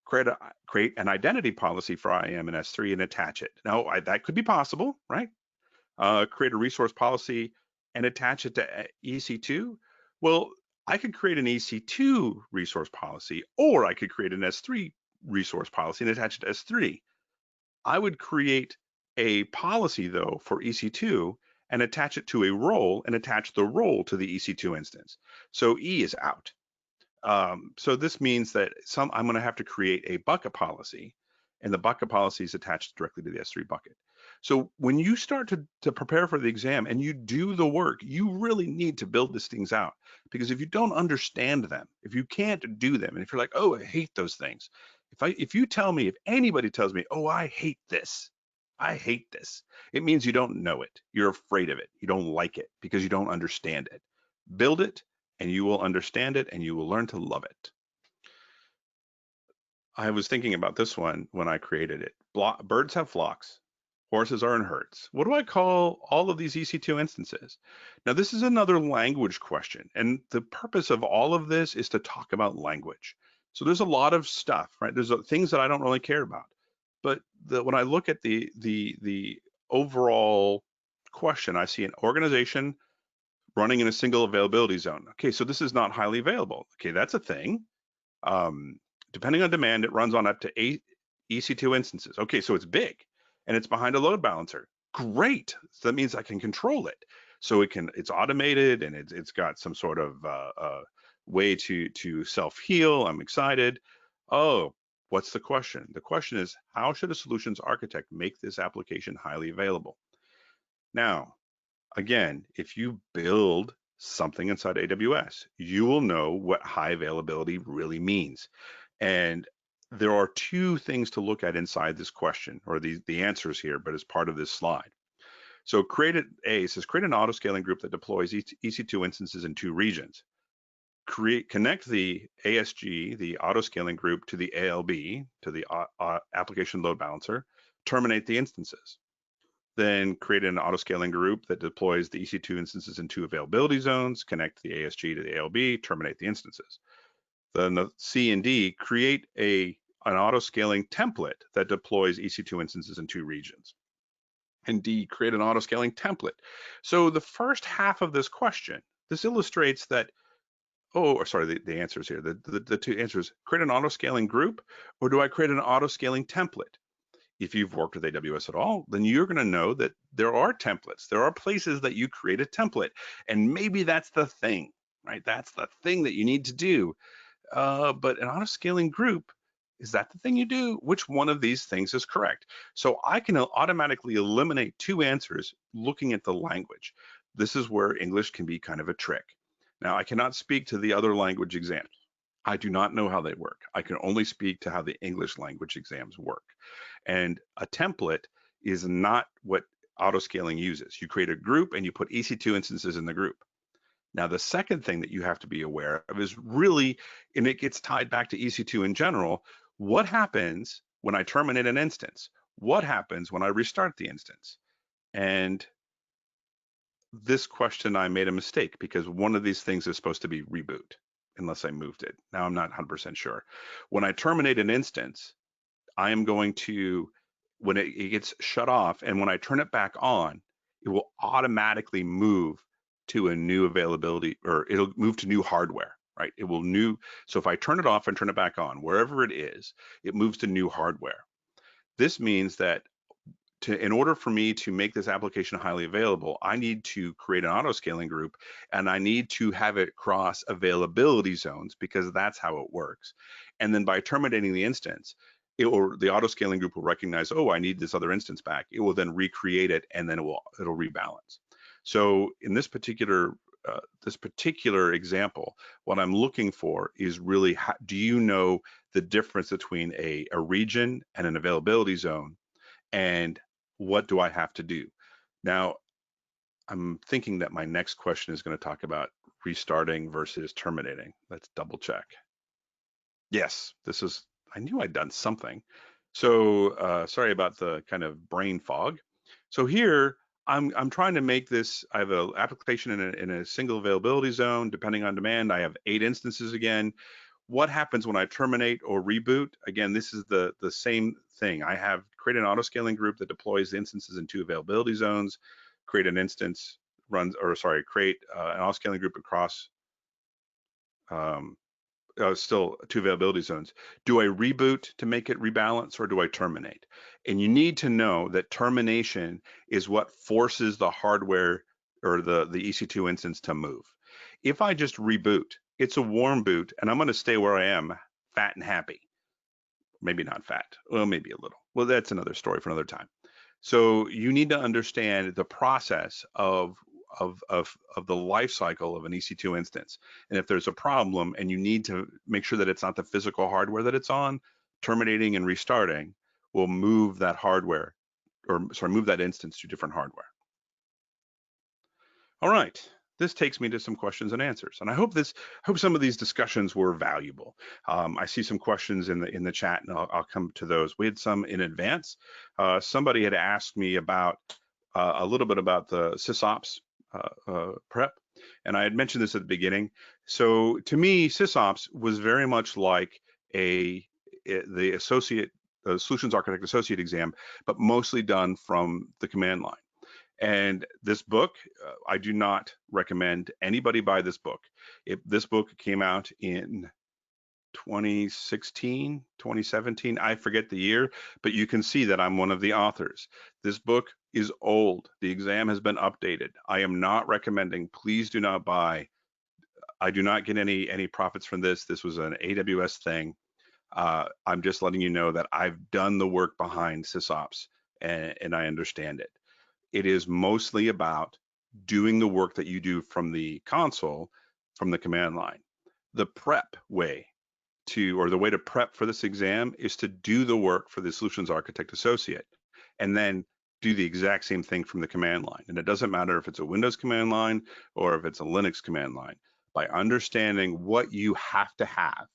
A: Create an identity policy for IAM and S3 and attach it. Now, that could be possible, right? Create a resource policy and attach it to EC2. Well, I could create an EC2 resource policy, or I could create an S3 resource policy and attach it to S3. I would create a policy, though, for EC2 and attach it to a role and attach the role to the EC2 instance. So E is out. So this means that I'm going to have to create a bucket policy, and the bucket policy is attached directly to the S3 bucket. So when you start to prepare for the exam and you do the work, you really need to build these things out, because if you don't understand them, if you can't do them, and if you're like, oh, I hate those things. If anybody tells me, oh, I hate this, it means you don't know it. You're afraid of it. You don't like it because you don't understand it. Build it, and you will understand it, and you will learn to love it. I was thinking about this one when I created it. Birds have flocks. Horses are in herds. What do I call all of these EC2 instances? Now, this is another language question, and the purpose of all of this is to talk about language. So there's a lot of stuff, right? There's things that I don't really care about, but when I look at the overall question, I see an organization running in a single availability zone. Okay, so this is not highly available. Okay, that's a thing. Depending on demand, it runs on up to 8 EC2 instances. Okay, so it's big and it's behind a load balancer. Great, so that means I can control it. So it's automated, and it's got some sort of way to self-heal. I'm excited. Oh, what's the question? The question is, how should a solutions architect make this application highly available? Now, again, if you build something inside AWS, you will know what high availability really means. And there are two things to look at inside this question, or the answers here, but as part of this slide. So it says create an auto-scaling group that deploys EC2 instances in 2 regions. Connect the ASG, the auto-scaling group, to the ALB, to the application load balancer, terminate the instances. Then create an auto-scaling group that deploys the EC2 instances in 2 availability zones, connect the ASG to the ALB, terminate the instances. Then the C and D, create an auto-scaling template that deploys EC2 instances in 2 regions. And D, create an auto-scaling template. So the first half of this question, this illustrates that, the answers here, the two answers, create an auto-scaling group, or do I create an auto-scaling template? If you've worked with AWS at all, then you're going to know that there are templates. There are places that you create a template, and maybe that's the thing, right? That's the thing that you need to do. But an auto-scaling group, is that the thing you do? Which one of these things is correct? So I can automatically eliminate 2 answers looking at the language. This is where English can be kind of a trick. Now, I cannot speak to the other language exams. I do not know how they work. I can only speak to how the English language exams work. And a template is not what auto-scaling uses. You create a group and you put EC2 instances in the group. Now, the second thing that you have to be aware of is really, and it gets tied back to EC2 in general, what happens when I terminate an instance? What happens when I restart the instance? And this question, I made a mistake, because one of these things is supposed to be reboot, unless I moved it. Now I'm not 100% sure. When I terminate an instance, I am going to, when it gets shut off, and when I turn it back on, it will automatically move to a new availability, or it'll move to new hardware, right? It will so if I turn it off and turn it back on, wherever it is, it moves to new hardware. This means that in order for me to make this application highly available, I need to create an auto-scaling group, and I need to have it cross availability zones, because that's how it works. And then by terminating the instance, the auto-scaling group will recognize, oh, I need this other instance back. It will then recreate it, and then it'll rebalance. So in this particular example, what I'm looking for is really, do you know the difference between a region and an availability zone, and what do I have to do? Now, I'm thinking that my next question is going to talk about restarting versus terminating. Let's double check. Yes, I knew I'd done something. So sorry about the kind of brain fog. So here, I'm trying to make this. I have an application in a single availability zone. Depending on demand, I have 8 instances again. What happens when I terminate or reboot? Again, this is the same thing. I have create an auto scaling group that deploys the instances in 2 availability zones. Create an instance runs, or sorry, create an auto scaling group across um, still 2 availability zones. Do I reboot to make it rebalance, or do I terminate? And you need to know that termination is what forces the hardware or the EC2 instance to move. If I just reboot, it's a warm boot, and I'm going to stay where I am, fat and happy. Maybe not fat, well, maybe a little. Well, that's another story for another time. So you need to understand the process of the life cycle of an EC2 instance. And if there's a problem and you need to make sure that it's not the physical hardware that it's on, terminating and restarting will move that hardware, or sorry, move that instance to different hardware. All right. This takes me to some questions and answers, and I hope some of these discussions were valuable. I see some questions in the chat, and I'll come to those. We had some in advance. Somebody had asked me about a little bit about the SysOps prep, and I had mentioned this at the beginning. So to me, SysOps was very much like the solutions architect associate exam, but mostly done from the command line. And this book, I do not recommend anybody buy this book. This book came out in 2016, 2017, I forget the year, but you can see that I'm one of the authors. This book is old. The exam has been updated. I am not recommending, please do not buy. I do not get any profits from this. This was an AWS thing. I'm just letting you know that I've done the work behind SysOps, and I understand it. It is mostly about doing the work that you do from the console, from the command line. The prep way or the way to prep for this exam is to do the work for the solutions architect associate, and then do the exact same thing from the command line. And it doesn't matter if it's a Windows command line or if it's a Linux command line. By understanding what you have to have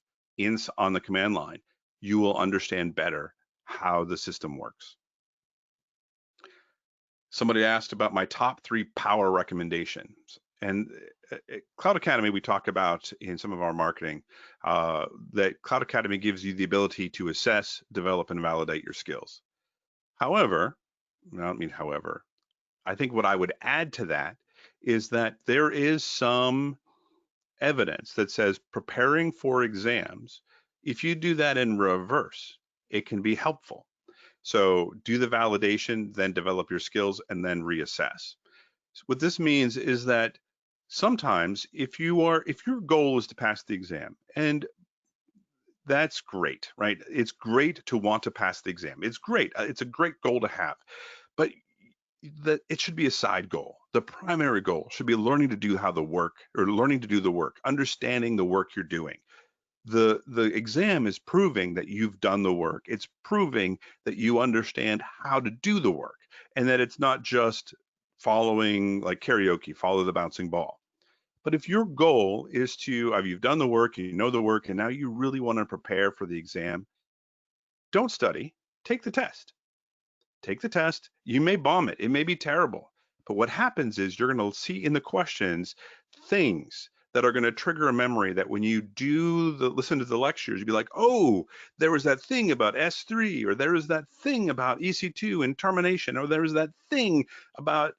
A: on the command line, you will understand better how the system works. Somebody asked about my top 3 power recommendations. And at Cloud Academy, we talk about in some of our marketing that Cloud Academy gives you the ability to assess, develop, and validate your skills. However, I don't mean however, I think what I would add to that is that there is some evidence that says preparing for exams, if you do that in reverse, it can be helpful. So do the validation, then develop your skills, and then reassess. So what this means is that sometimes if your goal is to pass the exam, and that's great, right? It's great to want to pass the exam. It's great. It's a great goal to have, but it should be a side goal. The primary goal should be learning to do the work, understanding the work you're doing. The exam is proving that you've done the work. It's proving that you understand how to do the work, and that it's not just following like karaoke, follow the bouncing ball. But if your goal is you've done the work, you know the work, and now you really want to prepare for the exam, don't study, take the test. Take the test. You may bomb it. It may be terrible. But what happens is you're going to see in the questions things that are going to trigger a memory that when you listen to the lectures, you'll be like, oh, there was that thing about S3, or there was that thing about EC2 and termination, or there was that thing about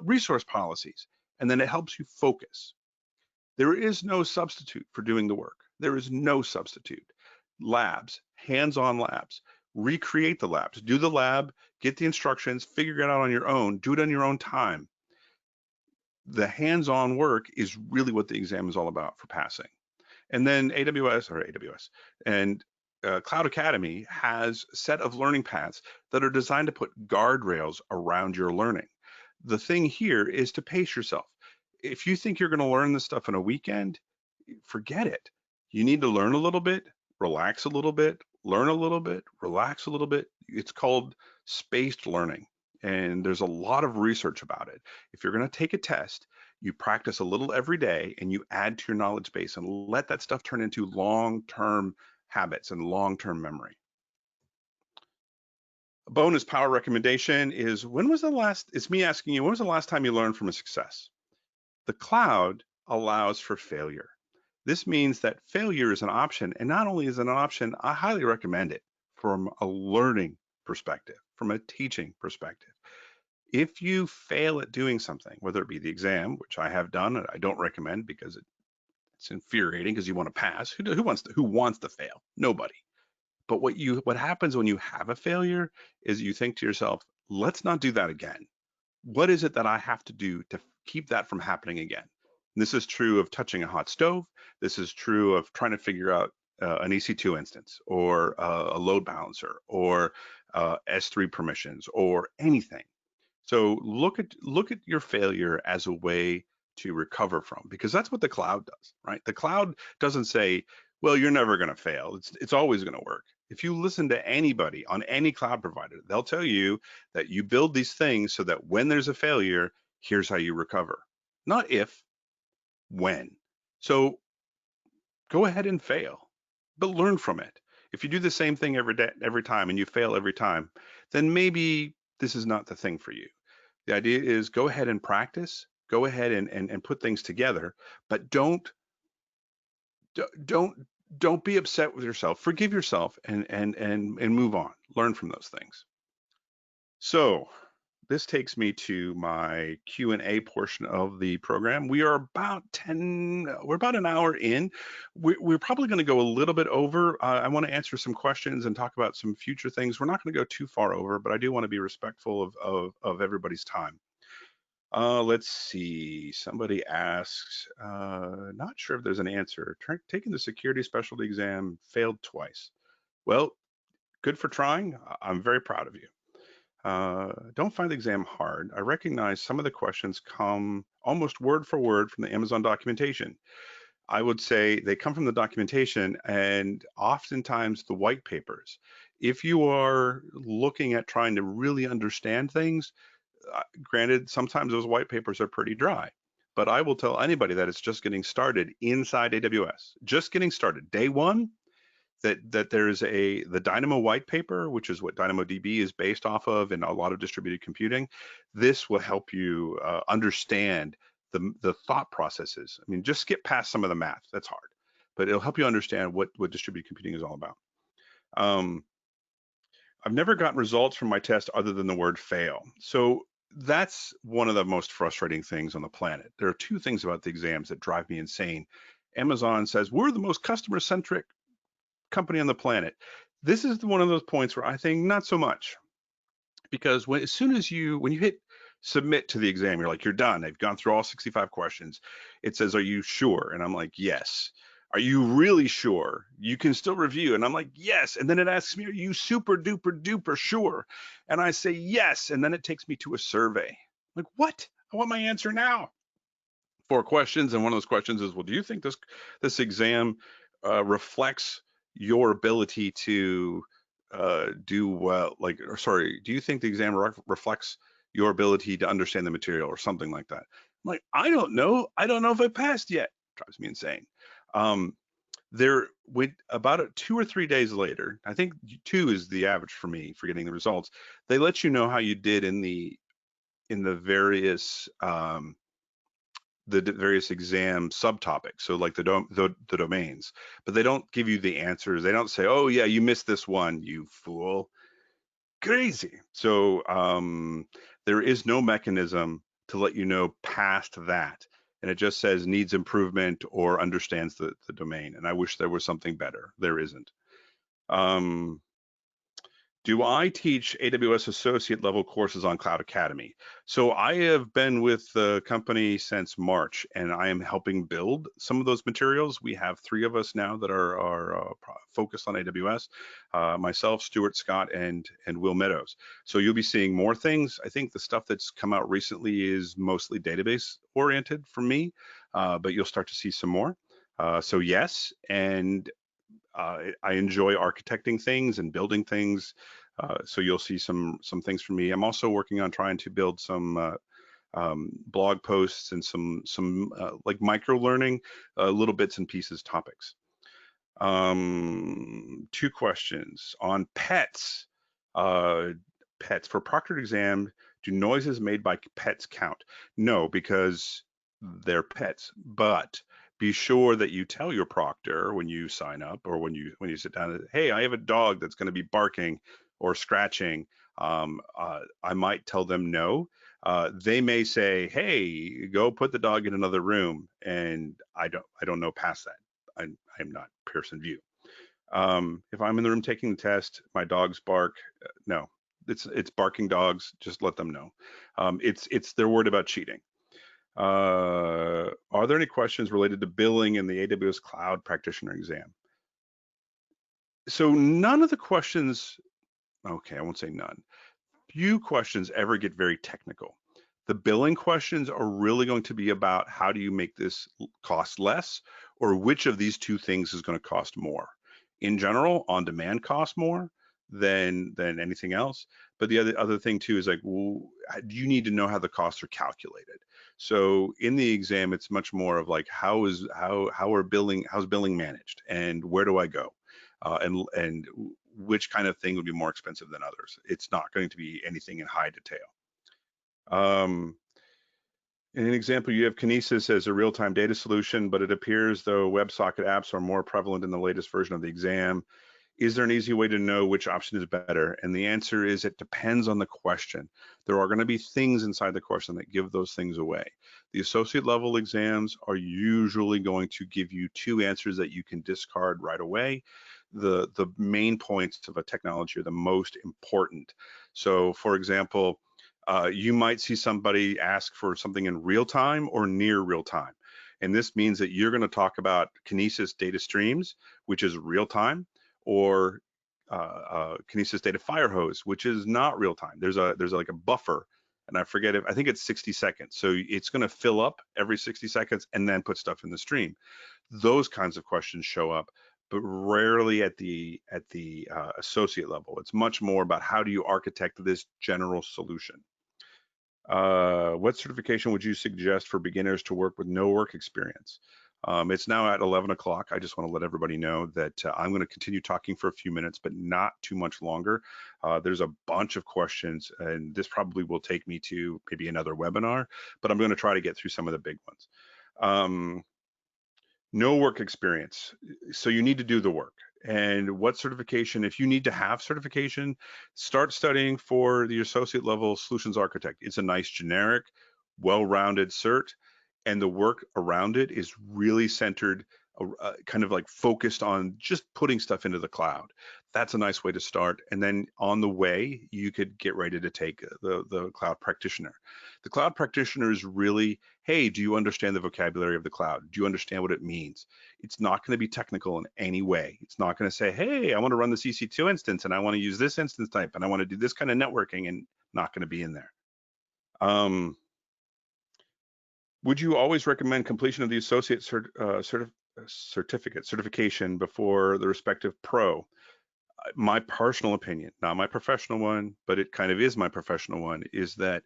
A: resource policies. And then it helps you focus. There is no substitute for doing the work. There is no substitute. Labs, hands-on labs, recreate the labs, do the lab, get the instructions, figure it out on your own, do it on your own time. The hands-on work is really what the exam is all about for passing. And then AWS and Cloud Academy has a set of learning paths that are designed to put guardrails around your learning. The thing here is to pace yourself. If you think you're going to learn this stuff in a weekend, forget it. You need to learn a little bit, relax a little bit, learn a little bit, relax a little bit. It's called spaced learning, and there's a lot of research about it. If you're going to take a test, you practice a little every day and you add to your knowledge base and let that stuff turn into long-term habits and long-term memory. A bonus power recommendation is it's me asking you, when was the last time you learned from a success? The cloud allows for failure. This means that failure is an option, and not only is it an option, I highly recommend it from a learning perspective, from a teaching perspective. If you fail at doing something, whether it be the exam, which I have done and I don't recommend because it's infuriating because you want to pass. Who wants to fail? Nobody. But what happens when you have a failure is you think to yourself, let's not do that again. What is it that I have to do to keep that from happening again? And this is true of touching a hot stove. This is true of trying to figure out an EC2 instance or a load balancer or S3 permissions or anything. So look at your failure as a way to recover from, because that's what the cloud does, right? The cloud doesn't say, well, you're never going to fail. It's always going to work. If you listen to anybody on any cloud provider, they'll tell you that you build these things so that when there's a failure, here's how you recover. Not if, when. So go ahead and fail, but learn from it. If you do the same thing every day, every time, and you fail every time, then maybe this is not the thing for you. The idea is go ahead and practice, go ahead and put things together, but don't don't be upset with yourself. Forgive yourself and move on. Learn from those things. So this takes me to my Q&A portion of the program. We're about an hour in. We're probably going to go a little bit over. I want to answer some questions and talk about some future things. We're not going to go too far over, but I do want to be respectful of everybody's time. Let's see. Somebody asks, not sure if there's an answer. Taking the security specialty exam, failed twice. Well, good for trying. I'm very proud of you. Don't find the exam hard. I recognize some of the questions come almost word for word from the Amazon documentation. I would say they come from the documentation and oftentimes the white papers. If you are looking at trying to really understand things, granted, sometimes those white papers are pretty dry, but I will tell anybody that it's just getting started inside AWS, just getting started. Day one, that there's the Dynamo white paper, which is what DynamoDB is based off of in a lot of distributed computing. This will help you understand the thought processes. I mean, just skip past some of the math. That's hard, but it'll help you understand what distributed computing is all about. I've never gotten results from my test other than the word fail. So that's one of the most frustrating things on the planet. There are two things about the exams that drive me insane. Amazon says, we're the most customer-centric company on the planet. This is one of those points where I think not so much, because when you hit submit to the exam, you're like, you're done. They've gone through all 65 questions. It says, are you sure? And I'm like, yes. Are you really sure? You can still review. And I'm like, yes. And then it asks me, are you super duper duper sure? And I say, yes. And then it takes me to a survey. I'm like, what? I want my answer now. 4 questions. And one of those questions is, well, do you think this exam reflects your ability to do well? Do you think the exam reflects your ability to understand the material or something like that? I'm like, I don't know. I don't know if I passed yet. Drives me insane. There, with about 2 or 3 days later, I think 2 is the average for me for getting the results. They let you know how you did in the various various exam subtopics, so like the domains, but they don't give you the answers. They don't say, oh yeah, you missed this one, you fool. Crazy. So there is no mechanism to let you know past that, and it just says needs improvement or understands the domain, and I wish there was something better. There isn't. Do I teach AWS associate level courses on Cloud Academy? So I have been with the company since March, and I am helping build some of those materials. We have 3 of us now that are focused on AWS, myself, Stuart Scott, and Will Meadows. So you'll be seeing more things. I think the stuff that's come out recently is mostly database oriented for me, but you'll start to see some more. So yes, and I enjoy architecting things and building things. So you'll see some things from me. I'm also working on trying to build some blog posts and some like micro learning, little bits and pieces topics. 2 questions on pets. pets. For proctored exam, do noises made by pets count? No, because they're pets. But be sure that you tell your proctor when you sign up or when you sit down, hey, I have a dog that's going to be barking or scratching. I might tell them no. They may say, hey, go put the dog in another room, and I don't know past that. I'm not Pearson VUE. If I'm in the room taking the test, my dogs bark. No, it's barking dogs. Just let them know. It's they're worried about cheating. Are there any questions related to billing in the AWS Cloud Practitioner exam? So none of the questions. Okay, I won't say none. Few questions ever get very technical. The billing questions are really going to be about how do you make this cost less, or which of these two things is going to cost more. In general, on-demand costs more than anything else. But the other thing too is like, well, you need to know how the costs are calculated. So in the exam, it's much more of like how's billing managed, and where do I go, and which kind of thing would be more expensive than others. It's not going to be anything in high detail. In an example, you have Kinesis as a real-time data solution, but it appears though WebSocket apps are more prevalent in the latest version of the exam. Is there an easy way to know which option is better? And the answer is it depends on the question. There are going to be things inside the question that give those things away. The associate level exams are usually going to give you two answers that you can discard right away. The main points of a technology are the most important. So for example, you might see somebody ask for something in real time or near real time. And this means that you're going to talk about Kinesis data streams, which is real time, or Kinesis data firehose, which is not real time. There's like a buffer, and I forget I think it's 60 seconds. So it's going to fill up every 60 seconds and then put stuff in the stream. Those kinds of questions show up, but rarely at the associate level. It's much more about how do you architect this general solution. What certification would you suggest for beginners to work with no work experience? It's now at 11 o'clock. I just want to let everybody know that I'm going to continue talking for a few minutes, but not too much longer. There's a bunch of questions, and this probably will take me to maybe another webinar, but I'm going to try to get through some of the big ones. No work experience. So you need to do the work. And what certification, if you need to have certification, start studying for the associate level solutions architect. It's a nice generic, well-rounded cert, and the work around it is really centered, kind of like focused on just putting stuff into the cloud. That's a nice way to start. And then on the way, you could get ready to take the Cloud Practitioner. The Cloud Practitioner is really, hey, do you understand the vocabulary of the cloud? Do you understand what it means? It's not going to be technical in any way. It's not going to say, hey, I want to run the EC2 instance and I want to use this instance type and I want to do this kind of networking, and not going to be in there. Would you always recommend completion of the associate certification before the respective pro? My personal opinion, not my professional one, but it kind of is my professional one, is that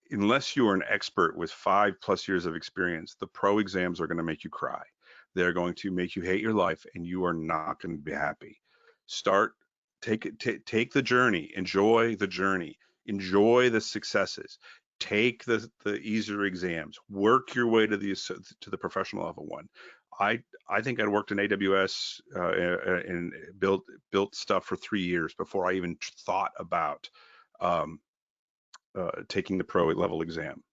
A: unless you are an expert with 5+ years of experience, the pro exams are going to make you cry. They're going to make you hate your life, and you are not going to be happy. Take the journey, enjoy the journey, enjoy the successes. Take the easier exams, work your way to the professional level one. I think I'd worked in AWS and built stuff for 3 years before I even thought about taking the pro level exam.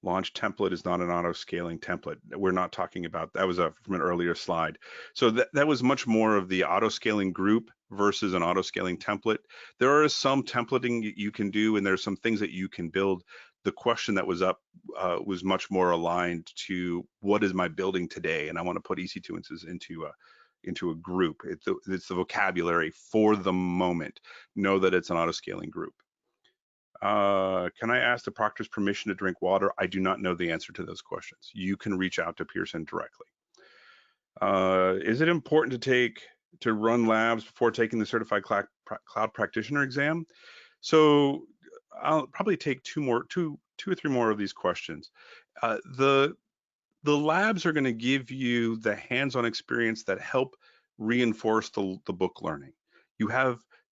A: Launch template is not an auto scaling template. We're not talking about that. Was from an earlier slide. So that was much more of the auto scaling group versus an auto scaling template. There is some templating you can do, and there's some things that you can build. The question that was up was much more aligned to what is my building today, and I want to put EC2 instances into a group. It's the vocabulary for the moment. Know that it's an auto scaling group. Can I ask the proctor's permission to drink water? I do not know the answer to those questions. You can reach out to Pearson directly. Is it important to run labs before taking the certified cloud practitioner exam? So I'll probably take two or three more of these questions. The labs are going to give you the hands-on experience that help reinforce the book learning.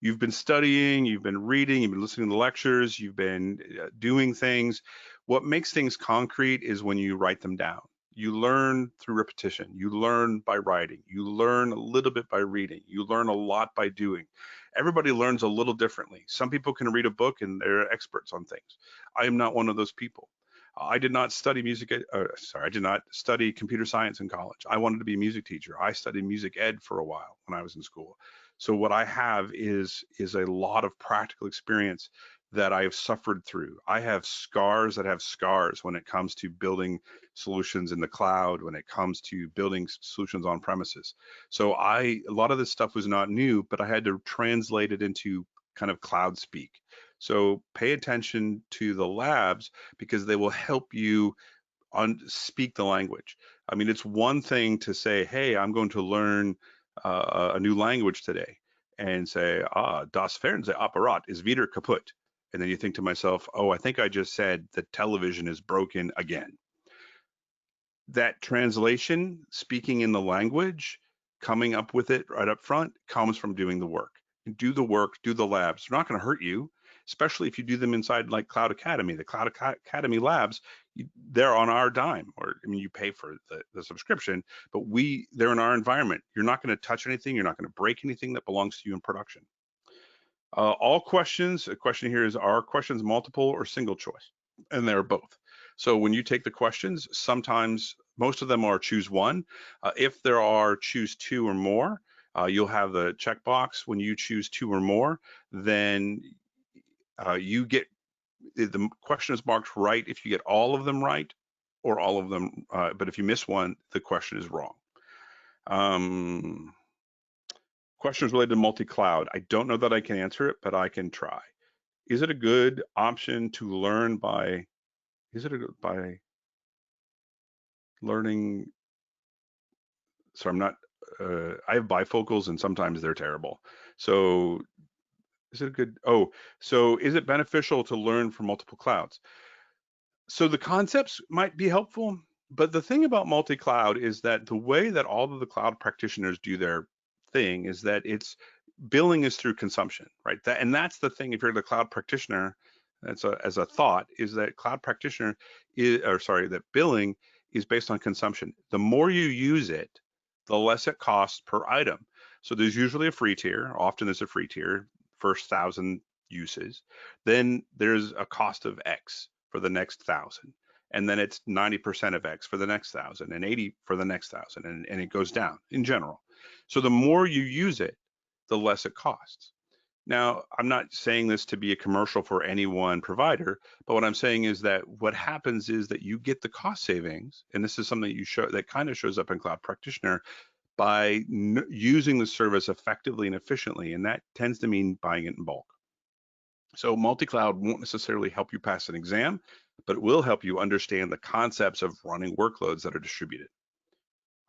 A: You've been studying, you've been reading, you've been listening to lectures, you've been doing things. What makes things concrete is when you write them down. You learn through repetition. You learn by writing. You learn a little bit by reading. You learn a lot by doing. Everybody learns a little differently. Some people can read a book and they're experts on things. I am not one of those people. I did not study I did not study computer science in college. I wanted to be a music teacher. I studied music ed for a while when I was in school. So what I have is a lot of practical experience that I have suffered through. I have scars that have scars when it comes to building solutions in the cloud, when it comes to building solutions on premises. So a lot of this stuff was not new, but I had to translate it into kind of cloud speak. So pay attention to the labs because they will help you speak the language. I mean, it's one thing to say, hey, I'm going to learn a new language today and say, das Fernsehapparat ist wieder kaputt. And then you think to myself, oh, I think I just said the television is broken again. That translation, speaking in the language, coming up with it right up front, comes from doing the work. Do the work, do the labs. They're not going to hurt you, especially if you do them inside like Cloud Academy. The Cloud Academy labs, they're on our dime, or I mean, you pay for the subscription, but they're in our environment. You're not going to touch anything. You're not going to break anything that belongs to you in production. All questions, a question here is, are questions multiple or single choice? And they're both. So when you take the questions, sometimes most of them are choose one. If there are choose two or more, you'll have the checkbox. When you choose two or more, then you get, the question is marked right if you get all of them right, or all of them, but if you miss one, the question is wrong. Questions related to multi-cloud. I don't know that I can answer it, but I can try. Is it a good option to learn by, by learning? So I'm not, I have bifocals and sometimes they're terrible. So is it a good, so is it beneficial to learn from multiple clouds? So the concepts might be helpful, but the thing about multi-cloud is that the way that all of the cloud practitioners do their thing is that it's billing is through consumption, right? That's the thing. If you're the cloud practitioner, as a thought, is that cloud practitioner that billing is based on consumption. The more you use it, the less it costs per item. So there's usually a free tier. Often there's a free tier, first 1,000 uses. Then there's a cost of X for the next 1,000. And then it's 90% of X for the next 1,000 and 80 for the next 1,000. And it goes down in general. So the more you use it, the less it costs. Now, I'm not saying this to be a commercial for any one provider, but what I'm saying is that what happens is that you get the cost savings, and this is something that kind of shows up in Cloud Practitioner by using the service effectively and efficiently, and that tends to mean buying it in bulk. So multi-cloud won't necessarily help you pass an exam, but it will help you understand the concepts of running workloads that are distributed.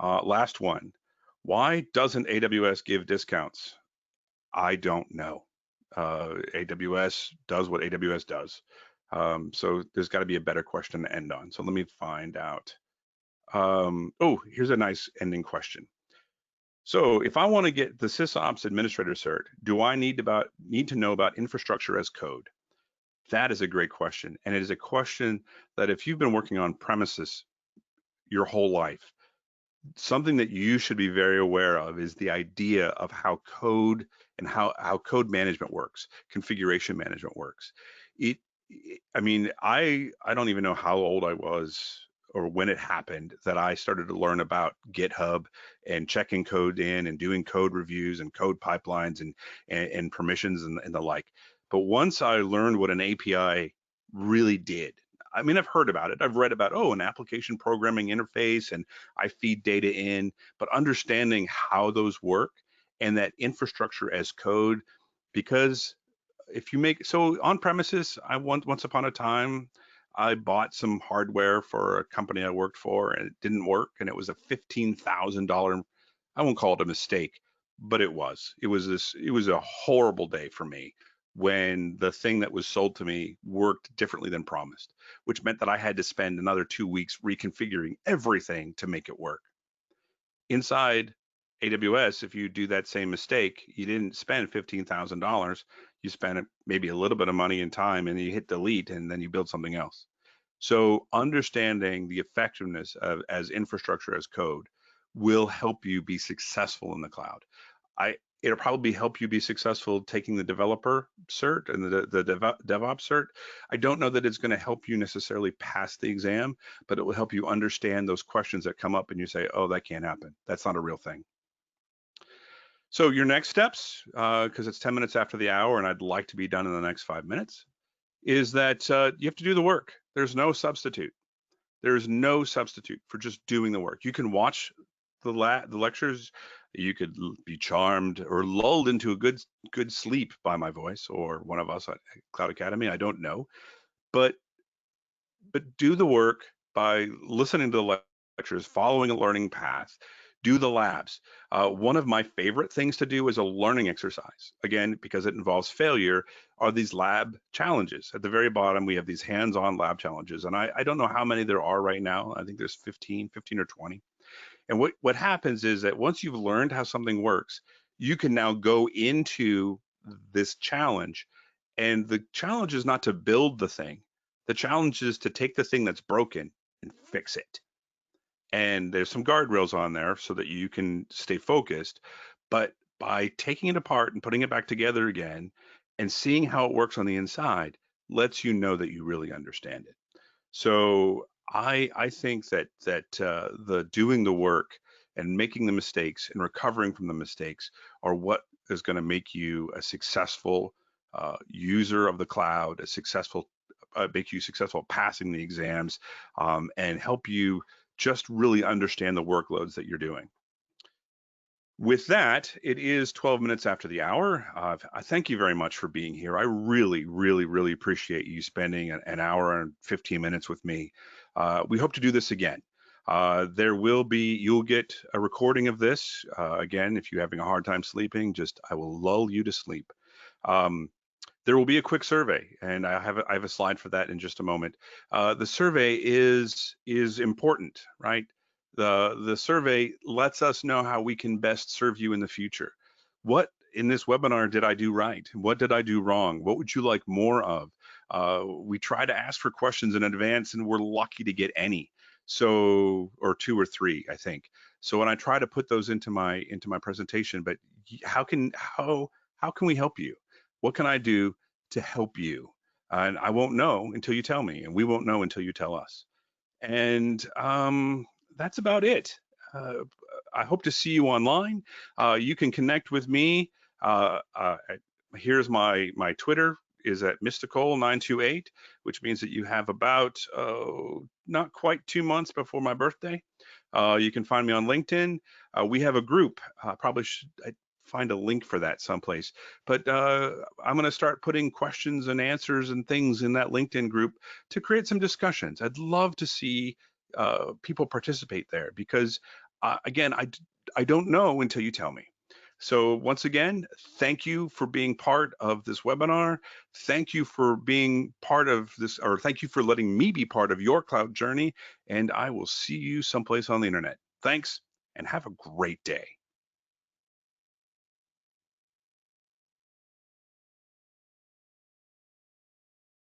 A: Last one, why doesn't AWS give discounts? I don't know. AWS does what AWS does. So there's got to be a better question to end on. So let me find out. Here's a nice ending question. So if I want to get the SysOps Administrator cert, do I need to know about infrastructure as code? That is a great question. And it is a question that if you've been working on premises your whole life, something that you should be very aware of is the idea of how code and how code management works, configuration management works. I mean, I don't even know how old I was or when it happened that I started to learn about GitHub and checking code in and doing code reviews and code pipelines and permissions and the like. But once I learned what an API really did, I mean, I've heard about it. I've read about, an application programming interface and I feed data in, but understanding how those work and that infrastructure as code, because if you so on premises, once upon a time, I bought some hardware for a company I worked for and it didn't work. And it was a $15,000, I won't call it a mistake, but it was a horrible day for me when the thing that was sold to me worked differently than promised, which meant that I had to spend another 2 weeks reconfiguring everything to make it work. Inside AWS, if you do that same mistake, you didn't spend $15,000. You spent maybe a little bit of money and time, and you hit delete, and then you build something else. So understanding the effectiveness of as infrastructure as code will help you be successful in the cloud. It'll probably help you be successful taking the developer cert and the DevOps cert. I don't know that it's going to help you necessarily pass the exam, but it will help you understand those questions that come up and you say, oh, that can't happen. That's not a real thing. So your next steps, because it's 10 minutes after the hour and I'd like to be done in the next 5 minutes, is that you have to do the work. There's no substitute. There's no substitute for just doing the work. You can watch the lectures. You could be charmed or lulled into a good sleep by my voice or one of us at Cloud Academy. I don't know, but do the work by listening to the lectures, following a learning path. Do the labs. One of my favorite things to do is a learning exercise. Again, because it involves failure, are these lab challenges. At the very bottom, we have these hands-on lab challenges. And I don't know how many there are right now. I think there's 15 or 20. And what happens is that once you've learned how something works, you can now go into this challenge. And the challenge is not to build the thing. The challenge is to take the thing that's broken and fix it. And there's some guardrails on there so that you can stay focused. But by taking it apart and putting it back together again and seeing how it works on the inside lets you know that you really understand it. So I think that the doing the work and making the mistakes and recovering from the mistakes are what is going to make you a successful user of the cloud, make you successful passing the exams, and help you just really understand the workloads that you're doing. With that, it is 12 minutes after the hour. I thank you very much for being here. I really, really, really appreciate you spending an hour and 15 minutes with me. We hope to do this again. You'll get a recording of this. Again, if you're having a hard time sleeping, I will lull you to sleep. There will be a quick survey, and I have a slide for that in just a moment. The survey is important, right? The survey lets us know how we can best serve you in the future. What in this webinar did I do right? What did I do wrong? What would you like more of? We try to ask for questions in advance, and we're lucky to get any. So, or 2 or 3, I think. So when I try to put those into my presentation, but how can we help you? What can I do to help you? And I won't know until you tell me, and we won't know until you tell us. And that's about it. I hope to see you online. You can connect with me. Here's my Twitter is at mystical928, which means that you have about not quite 2 months before my birthday. You can find me on LinkedIn. We have a group. Probably should find a link for that someplace. But I'm going to start putting questions and answers and things in that LinkedIn group to create some discussions. I'd love to see people participate there because, again, I don't know until you tell me. So once again, thank you for being part of this webinar. Thank you for being part of this, or thank you for letting me be part of your cloud journey. And I will see you someplace on the internet. Thanks, and have a great day.